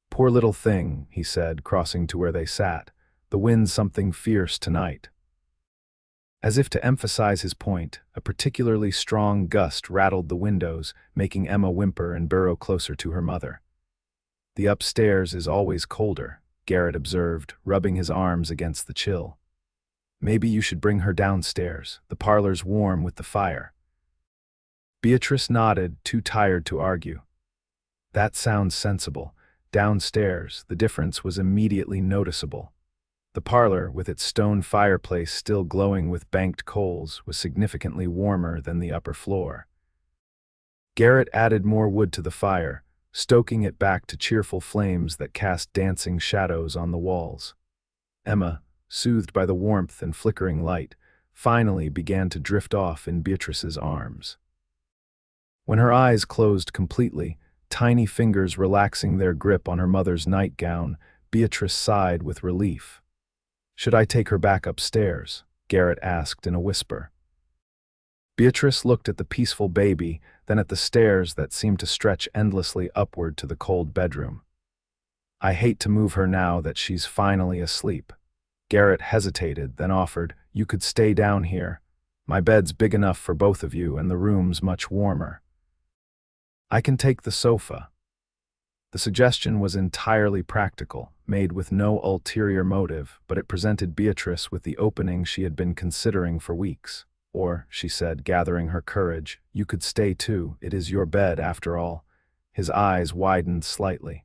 "Poor little thing," he said, crossing to where they sat. "The wind's something fierce tonight." As if to emphasize his point, a particularly strong gust rattled the windows, making Emma whimper and burrow closer to her mother. "The upstairs is always colder," Garrett observed, rubbing his arms against the chill. "Maybe you should bring her downstairs. The parlor's warm with the fire." Beatrice nodded, too tired to argue. "That sounds sensible." Downstairs, the difference was immediately noticeable. The parlor, with its stone fireplace still glowing with banked coals, was significantly warmer than the upper floor. Garrett added more wood to the fire, stoking it back to cheerful flames that cast dancing shadows on the walls. Emma, soothed by the warmth and flickering light, finally began to drift off in Beatrice's arms. When her eyes closed completely, tiny fingers relaxing their grip on her mother's nightgown, Beatrice sighed with relief. "Should I take her back upstairs?" Garrett asked in a whisper. Beatrice looked at the peaceful baby, then at the stairs that seemed to stretch endlessly upward to the cold bedroom. I hate to move her now that she's finally asleep. Garrett hesitated, then offered, "You could stay down here. My bed's big enough for both of you and the room's much warmer." "I can take the sofa." The suggestion was entirely practical, made with no ulterior motive, but it presented Beatrice with the opening she had been considering for weeks. "Or," she said, gathering her courage, "you could stay too. It is your bed, after all." His eyes widened slightly.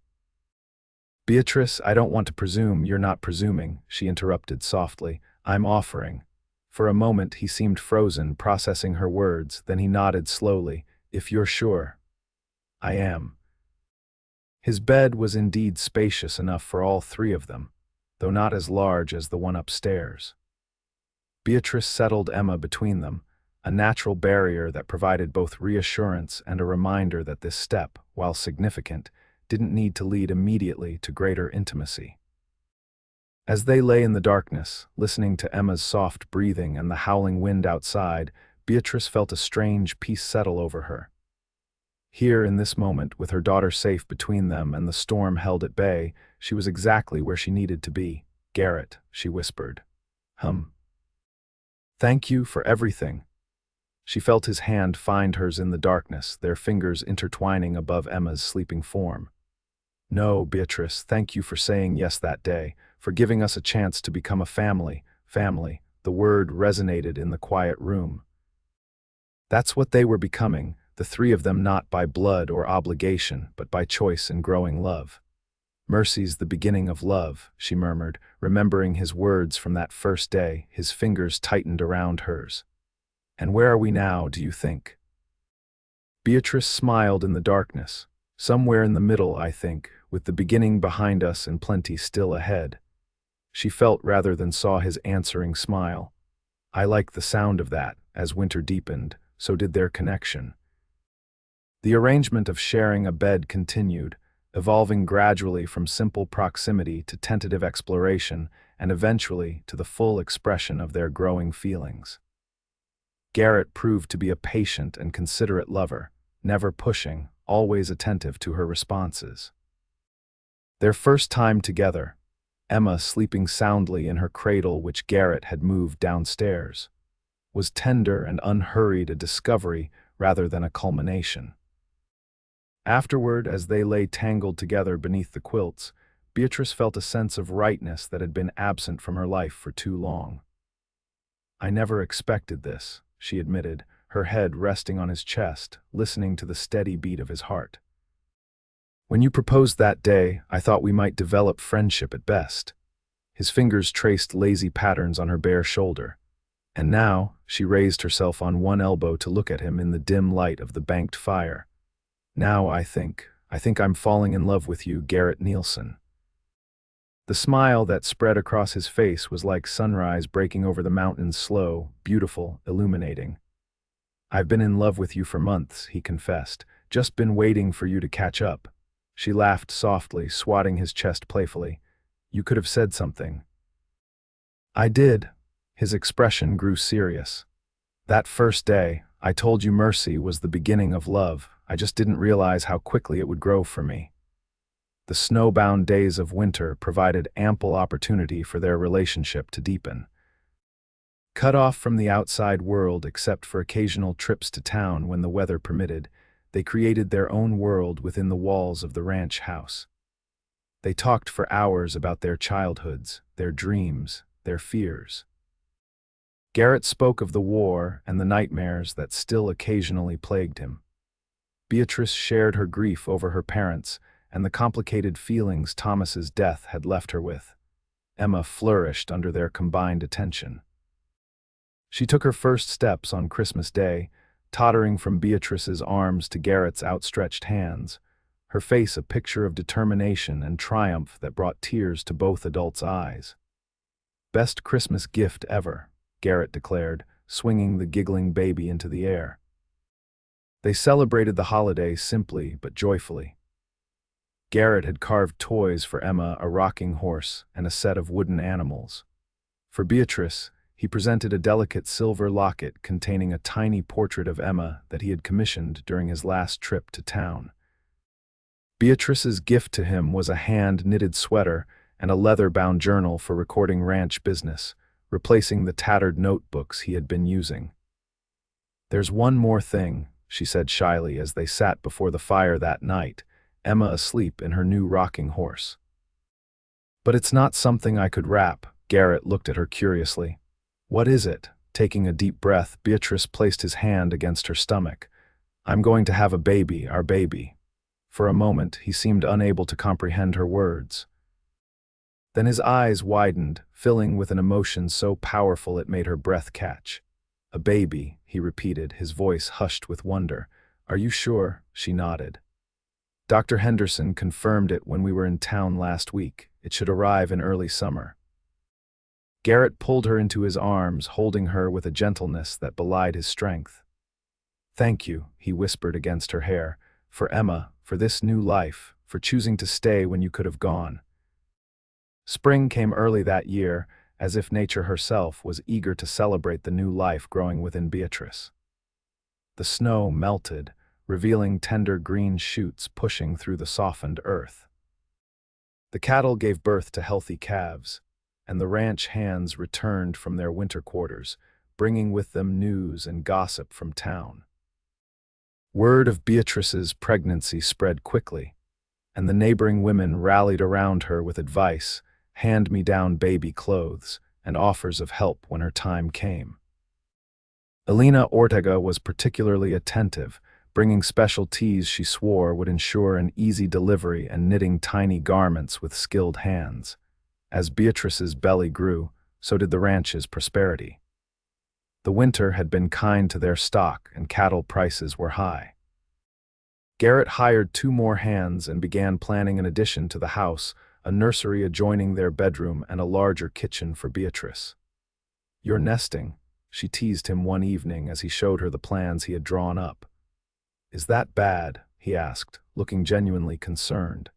"Beatrice, I don't want to presume you're not presuming," she interrupted softly. "I'm offering." For a moment he seemed frozen, processing her words, then he nodded slowly. "If you're sure." "I am." His bed was indeed spacious enough for all three of them, though not as large as the one upstairs. Beatrice settled Emma between them, a natural barrier that provided both reassurance and a reminder that this step, while significant, didn't need to lead immediately to greater intimacy. As they lay in the darkness, listening to Emma's soft breathing and the howling wind outside, Beatrice felt a strange peace settle over her. Here, in this moment, with her daughter safe between them and the storm held at bay, she was exactly where she needed to be. "Garrett," she whispered. "Thank you for everything." She felt his hand find hers in the darkness, their fingers intertwining above Emma's sleeping form. "No, Beatrice, thank you for saying yes that day, for giving us a chance to become a family." Family, the word resonated in the quiet room. That's what they were becoming, the three of them, not by blood or obligation, but by choice and growing love. "Mercy's the beginning of love," she murmured, remembering his words from that first day, his fingers tightened around hers. "And where are we now, do you think?" Beatrice smiled in the darkness. "Somewhere in the middle, I think, with the beginning behind us and plenty still ahead." She felt rather than saw his answering smile. I like the sound of that. As winter deepened, so did their connection. The arrangement of sharing a bed continued, evolving gradually from simple proximity to tentative exploration and eventually to the full expression of their growing feelings. Garrett proved to be a patient and considerate lover, never pushing, always attentive to her responses. Their first time together, Emma sleeping soundly in her cradle which Garrett had moved downstairs, was tender and unhurried, a discovery rather than a culmination. Afterward, as they lay tangled together beneath the quilts, Beatrice felt a sense of rightness that had been absent from her life for too long. "I never expected this," she admitted, her head resting on his chest, listening to the steady beat of his heart. "When you proposed that day, I thought we might develop friendship at best." His fingers traced lazy patterns on her bare shoulder. And now, she raised herself on one elbow to look at him in the dim light of the banked fire. "Now I think I'm falling in love with you, Garrett Nielson." The smile that spread across his face was like sunrise breaking over the mountains, slow, beautiful, illuminating. "I've been in love with you for months," he confessed, "just been waiting for you to catch up." She laughed softly, swatting his chest playfully. "You could have said something." "I did." His expression grew serious. "That first day, I told you mercy was the beginning of love. I just didn't realize how quickly it would grow for me." The snowbound days of winter provided ample opportunity for their relationship to deepen. Cut off from the outside world except for occasional trips to town when the weather permitted, they created their own world within the walls of the ranch house. They talked for hours about their childhoods, their dreams, their fears. Garrett spoke of the war and the nightmares that still occasionally plagued him. Beatrice shared her grief over her parents and the complicated feelings Thomas's death had left her with. Emma flourished under their combined attention. She took her first steps on Christmas Day, tottering from Beatrice's arms to Garrett's outstretched hands, her face a picture of determination and triumph that brought tears to both adults' eyes. "Best Christmas gift ever," Garrett declared, swinging the giggling baby into the air. They celebrated the holiday simply but joyfully. Garrett had carved toys for Emma, a rocking horse and a set of wooden animals. For Beatrice, He presented a delicate silver locket containing a tiny portrait of Emma that he had commissioned during his last trip to town. Beatrice's gift to him was a hand-knitted sweater and a leather-bound journal for recording ranch business, replacing the tattered notebooks he had been using. "There's one more thing," she said shyly as they sat before the fire that night, Emma asleep in her new rocking horse. "But it's not something I could wrap." Garrett looked at her curiously. "What is it?" Taking a deep breath, Beatrice placed his hand against her stomach. "I'm going to have a baby, our baby." For a moment, he seemed unable to comprehend her words. Then his eyes widened, filling with an emotion so powerful it made her breath catch. "A baby," he repeated, his voice hushed with wonder. "Are you sure?" She nodded. "Dr. Henderson confirmed it when we were in town last week. It should arrive in early summer." Garrett pulled her into his arms, holding her with a gentleness that belied his strength. "Thank you," he whispered against her hair, "for Emma, for this new life, for choosing to stay when you could have gone." Spring came early that year, as if nature herself was eager to celebrate the new life growing within Beatrice. The snow melted, revealing tender green shoots pushing through the softened earth. The cattle gave birth to healthy calves, and the ranch hands returned from their winter quarters, bringing with them news and gossip from town. Word of Beatrice's pregnancy spread quickly, and the neighboring women rallied around her with advice, hand-me-down baby clothes, and offers of help when her time came. Elena Ortega was particularly attentive, bringing special teas she swore would ensure an easy delivery and knitting tiny garments with skilled hands. As Beatrice's belly grew, so did the ranch's prosperity. The winter had been kind to their stock, and cattle prices were high. Garrett hired 2 more hands and began planning an addition to the house, a nursery adjoining their bedroom and a larger kitchen for Beatrice. "You're nesting," she teased him one evening as he showed her the plans he had drawn up. "Is that bad?" he asked, looking genuinely concerned.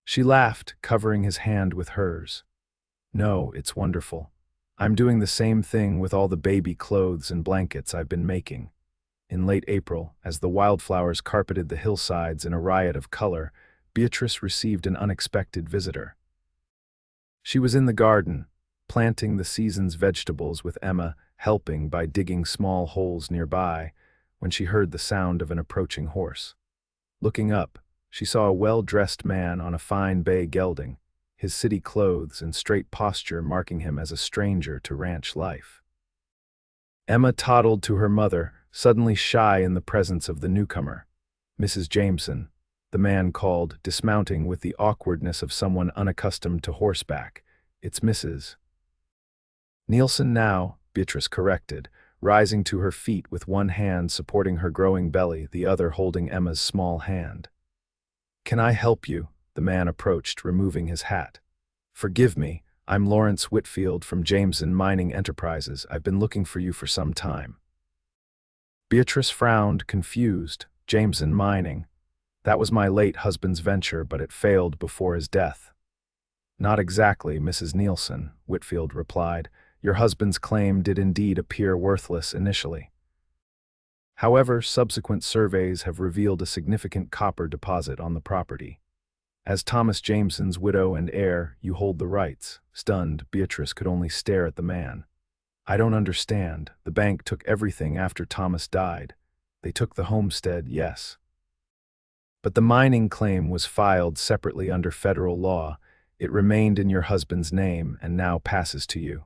She laughed, covering his hand with hers. "No, it's wonderful. I'm doing the same thing with all the baby clothes and blankets I've been making." In late April, as the wildflowers carpeted the hillsides in a riot of color, Beatrice received an unexpected visitor. She was in the garden, planting the season's vegetables with Emma, helping by digging small holes nearby, when she heard the sound of an approaching horse. Looking up, she saw a well-dressed man on a fine bay gelding, his city clothes and straight posture marking him as a stranger to ranch life. Emma toddled to her mother, suddenly shy in the presence of the newcomer. "Mrs. Jameson," the man called, dismounting with the awkwardness of someone unaccustomed to horseback. "It's Mrs. Nielson now," Beatrice corrected, rising to her feet with one hand supporting her growing belly, the other holding Emma's small hand. "Can I help you?" The man approached, removing his hat. "Forgive me, I'm Lawrence Whitfield from Jameson Mining Enterprises. I've been looking for you for some time." Beatrice frowned, confused. "Jameson Mining? That was my late husband's venture, but it failed before his death." "Not exactly, Mrs. Nielson," Whitfield replied. "Your husband's claim did indeed appear worthless initially. However, subsequent surveys have revealed a significant copper deposit on the property. As Thomas Jameson's widow and heir, you hold the rights." Stunned, Beatrice could only stare at the man. "I don't understand. The bank took everything after Thomas died. They took the homestead, yes. But the mining claim was filed separately under federal law. It remained in your husband's name and now passes to you."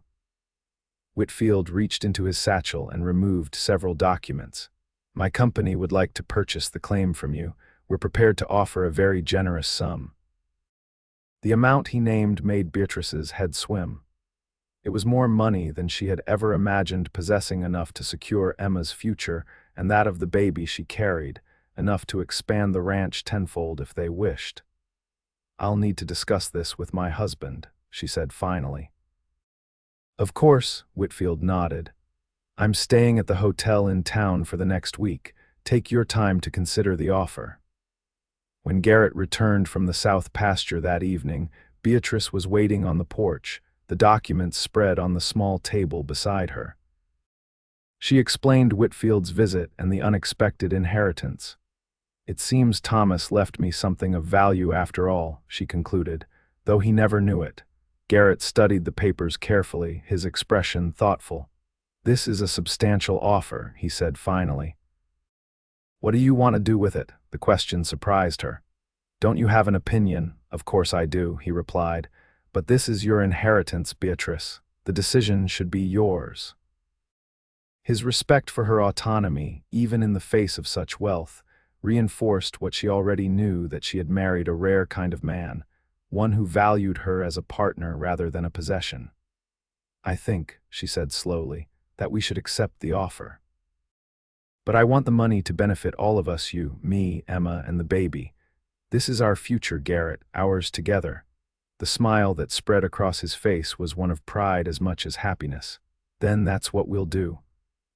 Whitfield reached into his satchel and removed several documents. "My company would like to purchase the claim from you. We're prepared to offer a very generous sum." The amount he named made Beatrice's head swim. It was more money than she had ever imagined, possessing enough to secure Emma's future and that of the baby she carried, enough to expand the ranch tenfold if they wished. "I'll need to discuss this with my husband," she said finally. "Of course," Whitfield nodded. "I'm staying at the hotel in town for the next week. Take your time to consider the offer." When Garrett returned from the south pasture that evening, Beatrice was waiting on the porch, the documents spread on the small table beside her. She explained Whitfield's visit and the unexpected inheritance. "It seems Thomas left me something of value after all," she concluded, though he never knew it. Garrett studied the papers carefully, his expression thoughtful. "This is a substantial offer," he said finally. "What do you want to do with it?" The question surprised her. "Don't you have an opinion?" "Of course I do," he replied. "But this is your inheritance, Beatrice. The decision should be yours." His respect for her autonomy, even in the face of such wealth, reinforced what she already knew, that she had married a rare kind of man, one who valued her as a partner rather than a possession. "I think," she said slowly, "that we should accept the offer. But I want the money to benefit all of us, you, me, Emma, and the baby. This is our future, Garrett, ours together." The smile that spread across his face was one of pride as much as happiness. "Then that's what we'll do."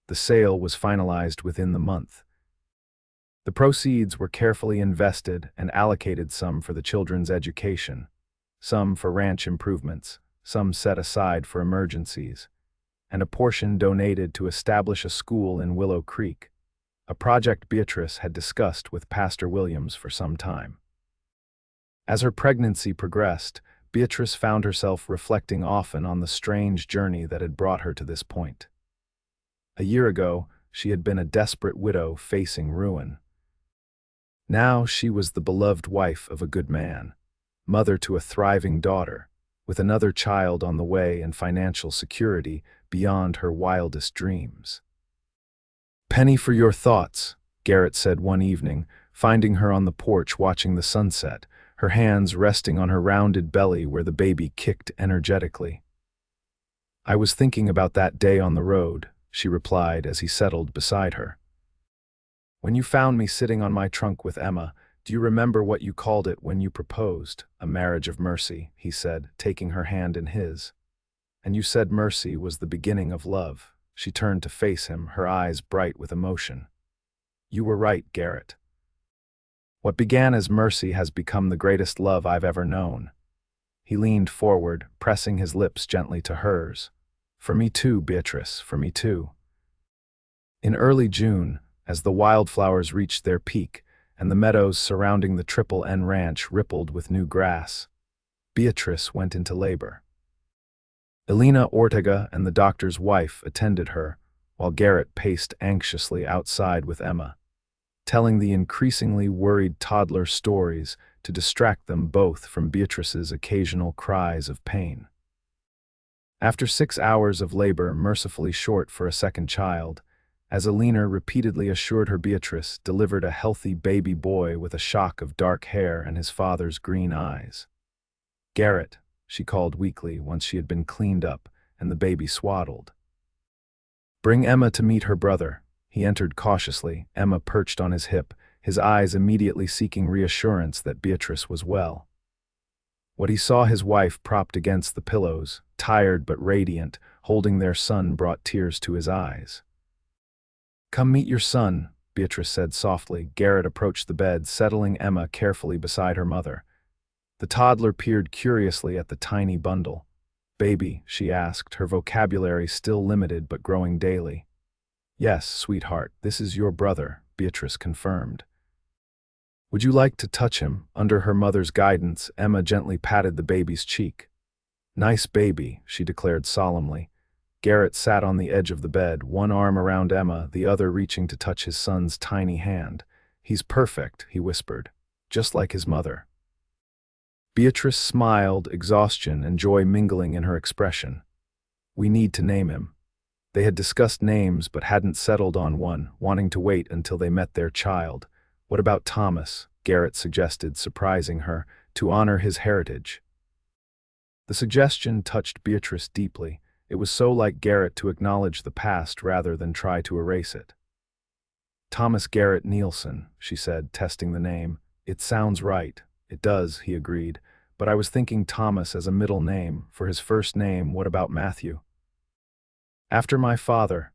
The sale was finalized within the month. The proceeds were carefully invested and allocated, some for the children's education, some for ranch improvements, some set aside for emergencies, and a portion donated to establish a school in Willow Creek, a project Beatrice had discussed with Pastor Williams for some time. As her pregnancy progressed, Beatrice found herself reflecting often on the strange journey that had brought her to this point. A year ago, she had been a desperate widow facing ruin. Now she was the beloved wife of a good man, mother to a thriving daughter, with another child on the way and financial security beyond her wildest dreams. "Penny for your thoughts," Garrett said one evening, finding her on the porch watching the sunset, her hands resting on her rounded belly where the baby kicked energetically. "I was thinking about that day on the road," she replied as he settled beside her. "When you found me sitting on my trunk with Emma, do you remember what you called it when you proposed? A marriage of mercy," he said, taking her hand in his. "And you said mercy was the beginning of love." She turned to face him, her eyes bright with emotion. "You were right, Garrett. What began as mercy has become the greatest love I've ever known." He leaned forward, pressing his lips gently to hers. "For me too, Beatrice, for me too." In early June, as the wildflowers reached their peak and the meadows surrounding the Triple N Ranch rippled with new grass, Beatrice went into labor. Elena Ortega and the doctor's wife attended her, while Garrett paced anxiously outside with Emma, telling the increasingly worried toddler stories to distract them both from Beatrice's occasional cries of pain. After 6 hours of labor, mercifully short for a second child, as Elena repeatedly assured her, Beatrice delivered a healthy baby boy with a shock of dark hair and his father's green eyes. "Garrett," she called weakly once she had been cleaned up and the baby swaddled. "Bring Emma to meet her brother." He entered cautiously, Emma perched on his hip, his eyes immediately seeking reassurance that Beatrice was well. What he saw his wife propped against the pillows, tired but radiant, holding their son, brought tears to his eyes. "Come meet your son," Beatrice said softly. Garrett approached the bed, settling Emma carefully beside her mother. The toddler peered curiously at the tiny bundle. "Baby?" she asked, her vocabulary still limited but growing daily. "Yes, sweetheart, this is your brother," Beatrice confirmed. "Would you like to touch him?" Under her mother's guidance, Emma gently patted the baby's cheek. "Nice baby," she declared solemnly. Garrett sat on the edge of the bed, one arm around Emma, the other reaching to touch his son's tiny hand. "He's perfect," he whispered, "just like his mother." Beatrice smiled, exhaustion and joy mingling in her expression. "We need to name him." They had discussed names but hadn't settled on one, wanting to wait until they met their child. "What about Thomas?" Garrett suggested, surprising her, to honor his heritage. The suggestion touched Beatrice deeply. It was so like Garrett to acknowledge the past rather than try to erase it. "Thomas Garrett Nielson," she said, testing the name. "It sounds right." "It does," he agreed, "but I was thinking Thomas as a middle name. For his first name, what about Matthew?" "After my father."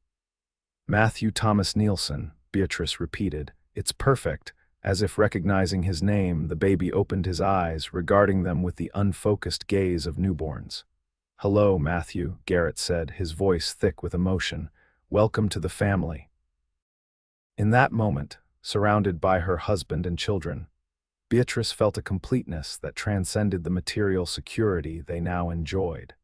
"Matthew Thomas Nielson," Beatrice repeated. "It's perfect." As if recognizing his name, the baby opened his eyes, regarding them with the unfocused gaze of newborns. "Hello, Matthew," Garrett said, his voice thick with emotion. "Welcome to the family." In that moment, surrounded by her husband and children, Beatrice felt a completeness that transcended the material security they now enjoyed.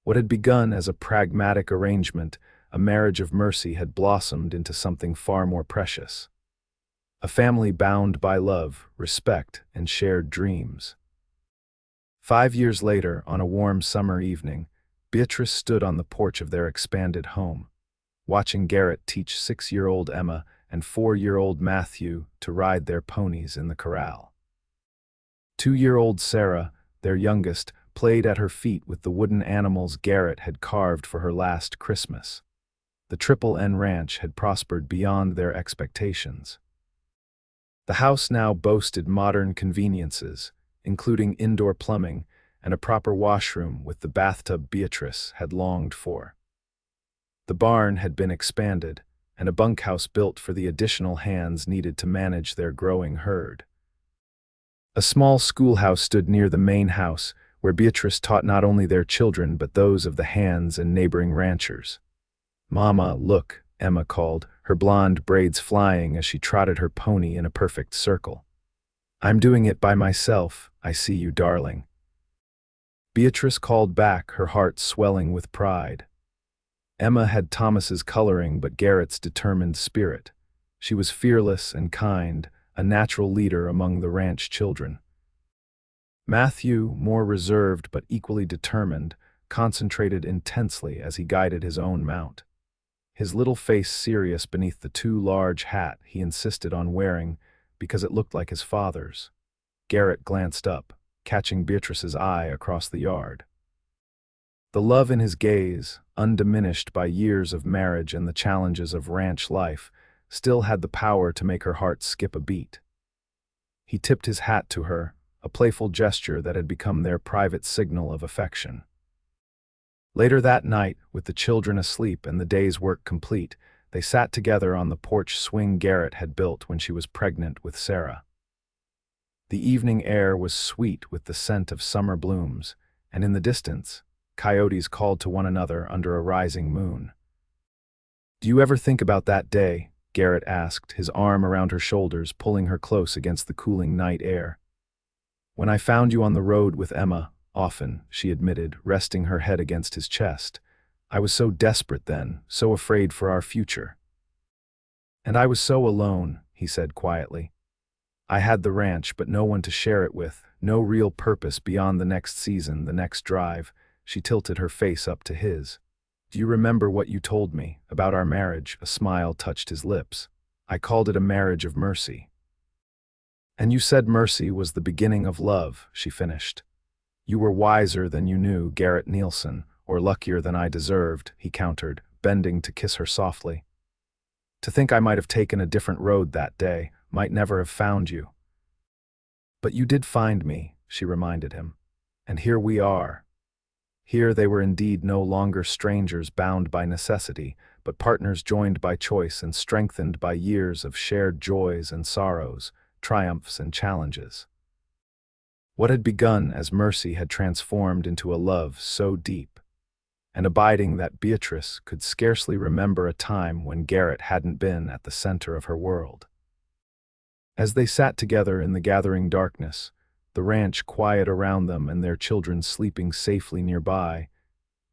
What had begun as a pragmatic arrangement, a marriage of mercy, had blossomed into something far more precious. A family bound by love, respect, and shared dreams. 5 years later, on a warm summer evening, Beatrice stood on the porch of their expanded home, watching Garrett teach 6-year-old Emma and 4-year-old Matthew to ride their ponies in the corral. 2-year-old Sarah, their youngest, played at her feet with the wooden animals Garrett had carved for her last Christmas. The Triple N Ranch had prospered beyond their expectations. The house now boasted modern conveniences, including indoor plumbing and a proper washroom with the bathtub Beatrice had longed for. The barn had been expanded, and a bunkhouse built for the additional hands needed to manage their growing herd. A small schoolhouse stood near the main house, where Beatrice taught not only their children but those of the hands and neighboring ranchers. "Mama, look," Emma called, her blonde braids flying as she trotted her pony in a perfect circle. "I'm doing it by myself, I see you, darling." Beatrice called back, her heart swelling with pride. Emma had Thomas's coloring but Garrett's determined spirit. She was fearless and kind, a natural leader among the ranch children. Matthew, more reserved but equally determined, concentrated intensely as he guided his own mount. His little face serious beneath the too large hat he insisted on wearing because it looked like his father's. Garrett glanced up, catching Beatrice's eye across the yard. The love in his gaze, undiminished by years of marriage and the challenges of ranch life, still had the power to make her heart skip a beat. He tipped his hat to her, a playful gesture that had become their private signal of affection. Later that night, with the children asleep and the day's work complete, they sat together on the porch swing Garrett had built when she was pregnant with Sarah. The evening air was sweet with the scent of summer blooms, and in the distance, coyotes called to one another under a rising moon. "Do you ever think about that day?" Garrett asked, his arm around her shoulders, pulling her close against the cooling night air. "When I found you on the road with Emma, often," she admitted, resting her head against his chest. "I was so desperate then, so afraid for our future." "And I was so alone," he said quietly. "I had the ranch, but no one to share it with, no real purpose beyond the next season, the next drive." She tilted her face up to his. "Do you remember what you told me about our marriage?" A smile touched his lips. "I called it a marriage of mercy." "And you said mercy was the beginning of love," she finished. "You were wiser than you knew, Garrett Nielson, or luckier than I deserved," he countered, bending to kiss her softly. "To think I might have taken a different road that day, might never have found you." "But you did find me," she reminded him. "And here we are." Here they were indeed no longer strangers bound by necessity, but partners joined by choice and strengthened by years of shared joys and sorrows, triumphs and challenges. What had begun as mercy had transformed into a love so deep and abiding that Beatrice could scarcely remember a time when Garrett hadn't been at the center of her world. As they sat together in the gathering darkness, the ranch quiet around them and their children sleeping safely nearby,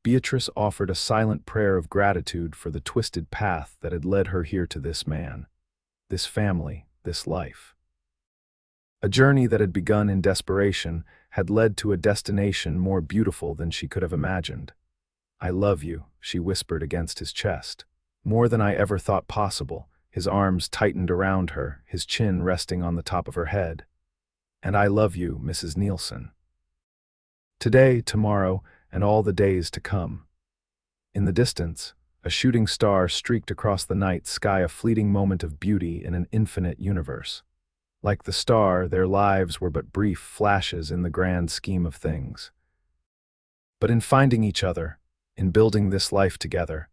Beatrice offered a silent prayer of gratitude for the twisted path that had led her here to this man, this family, this life. A journey that had begun in desperation had led to a destination more beautiful than she could have imagined. "I love you," she whispered against his chest. "More than I ever thought possible." His arms tightened around her, his chin resting on the top of her head. "And I love you, Mrs. Nielson. Today, tomorrow, and all the days to come." In the distance, a shooting star streaked across the night sky, a fleeting moment of beauty in an infinite universe. Like the star, their lives were but brief flashes in the grand scheme of things. But in finding each other, in building this life together,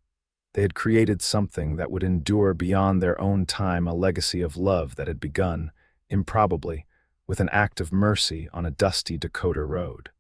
they had created something that would endure beyond their own time, a legacy of love that had begun, improbably, with an act of mercy on a dusty Dakota road.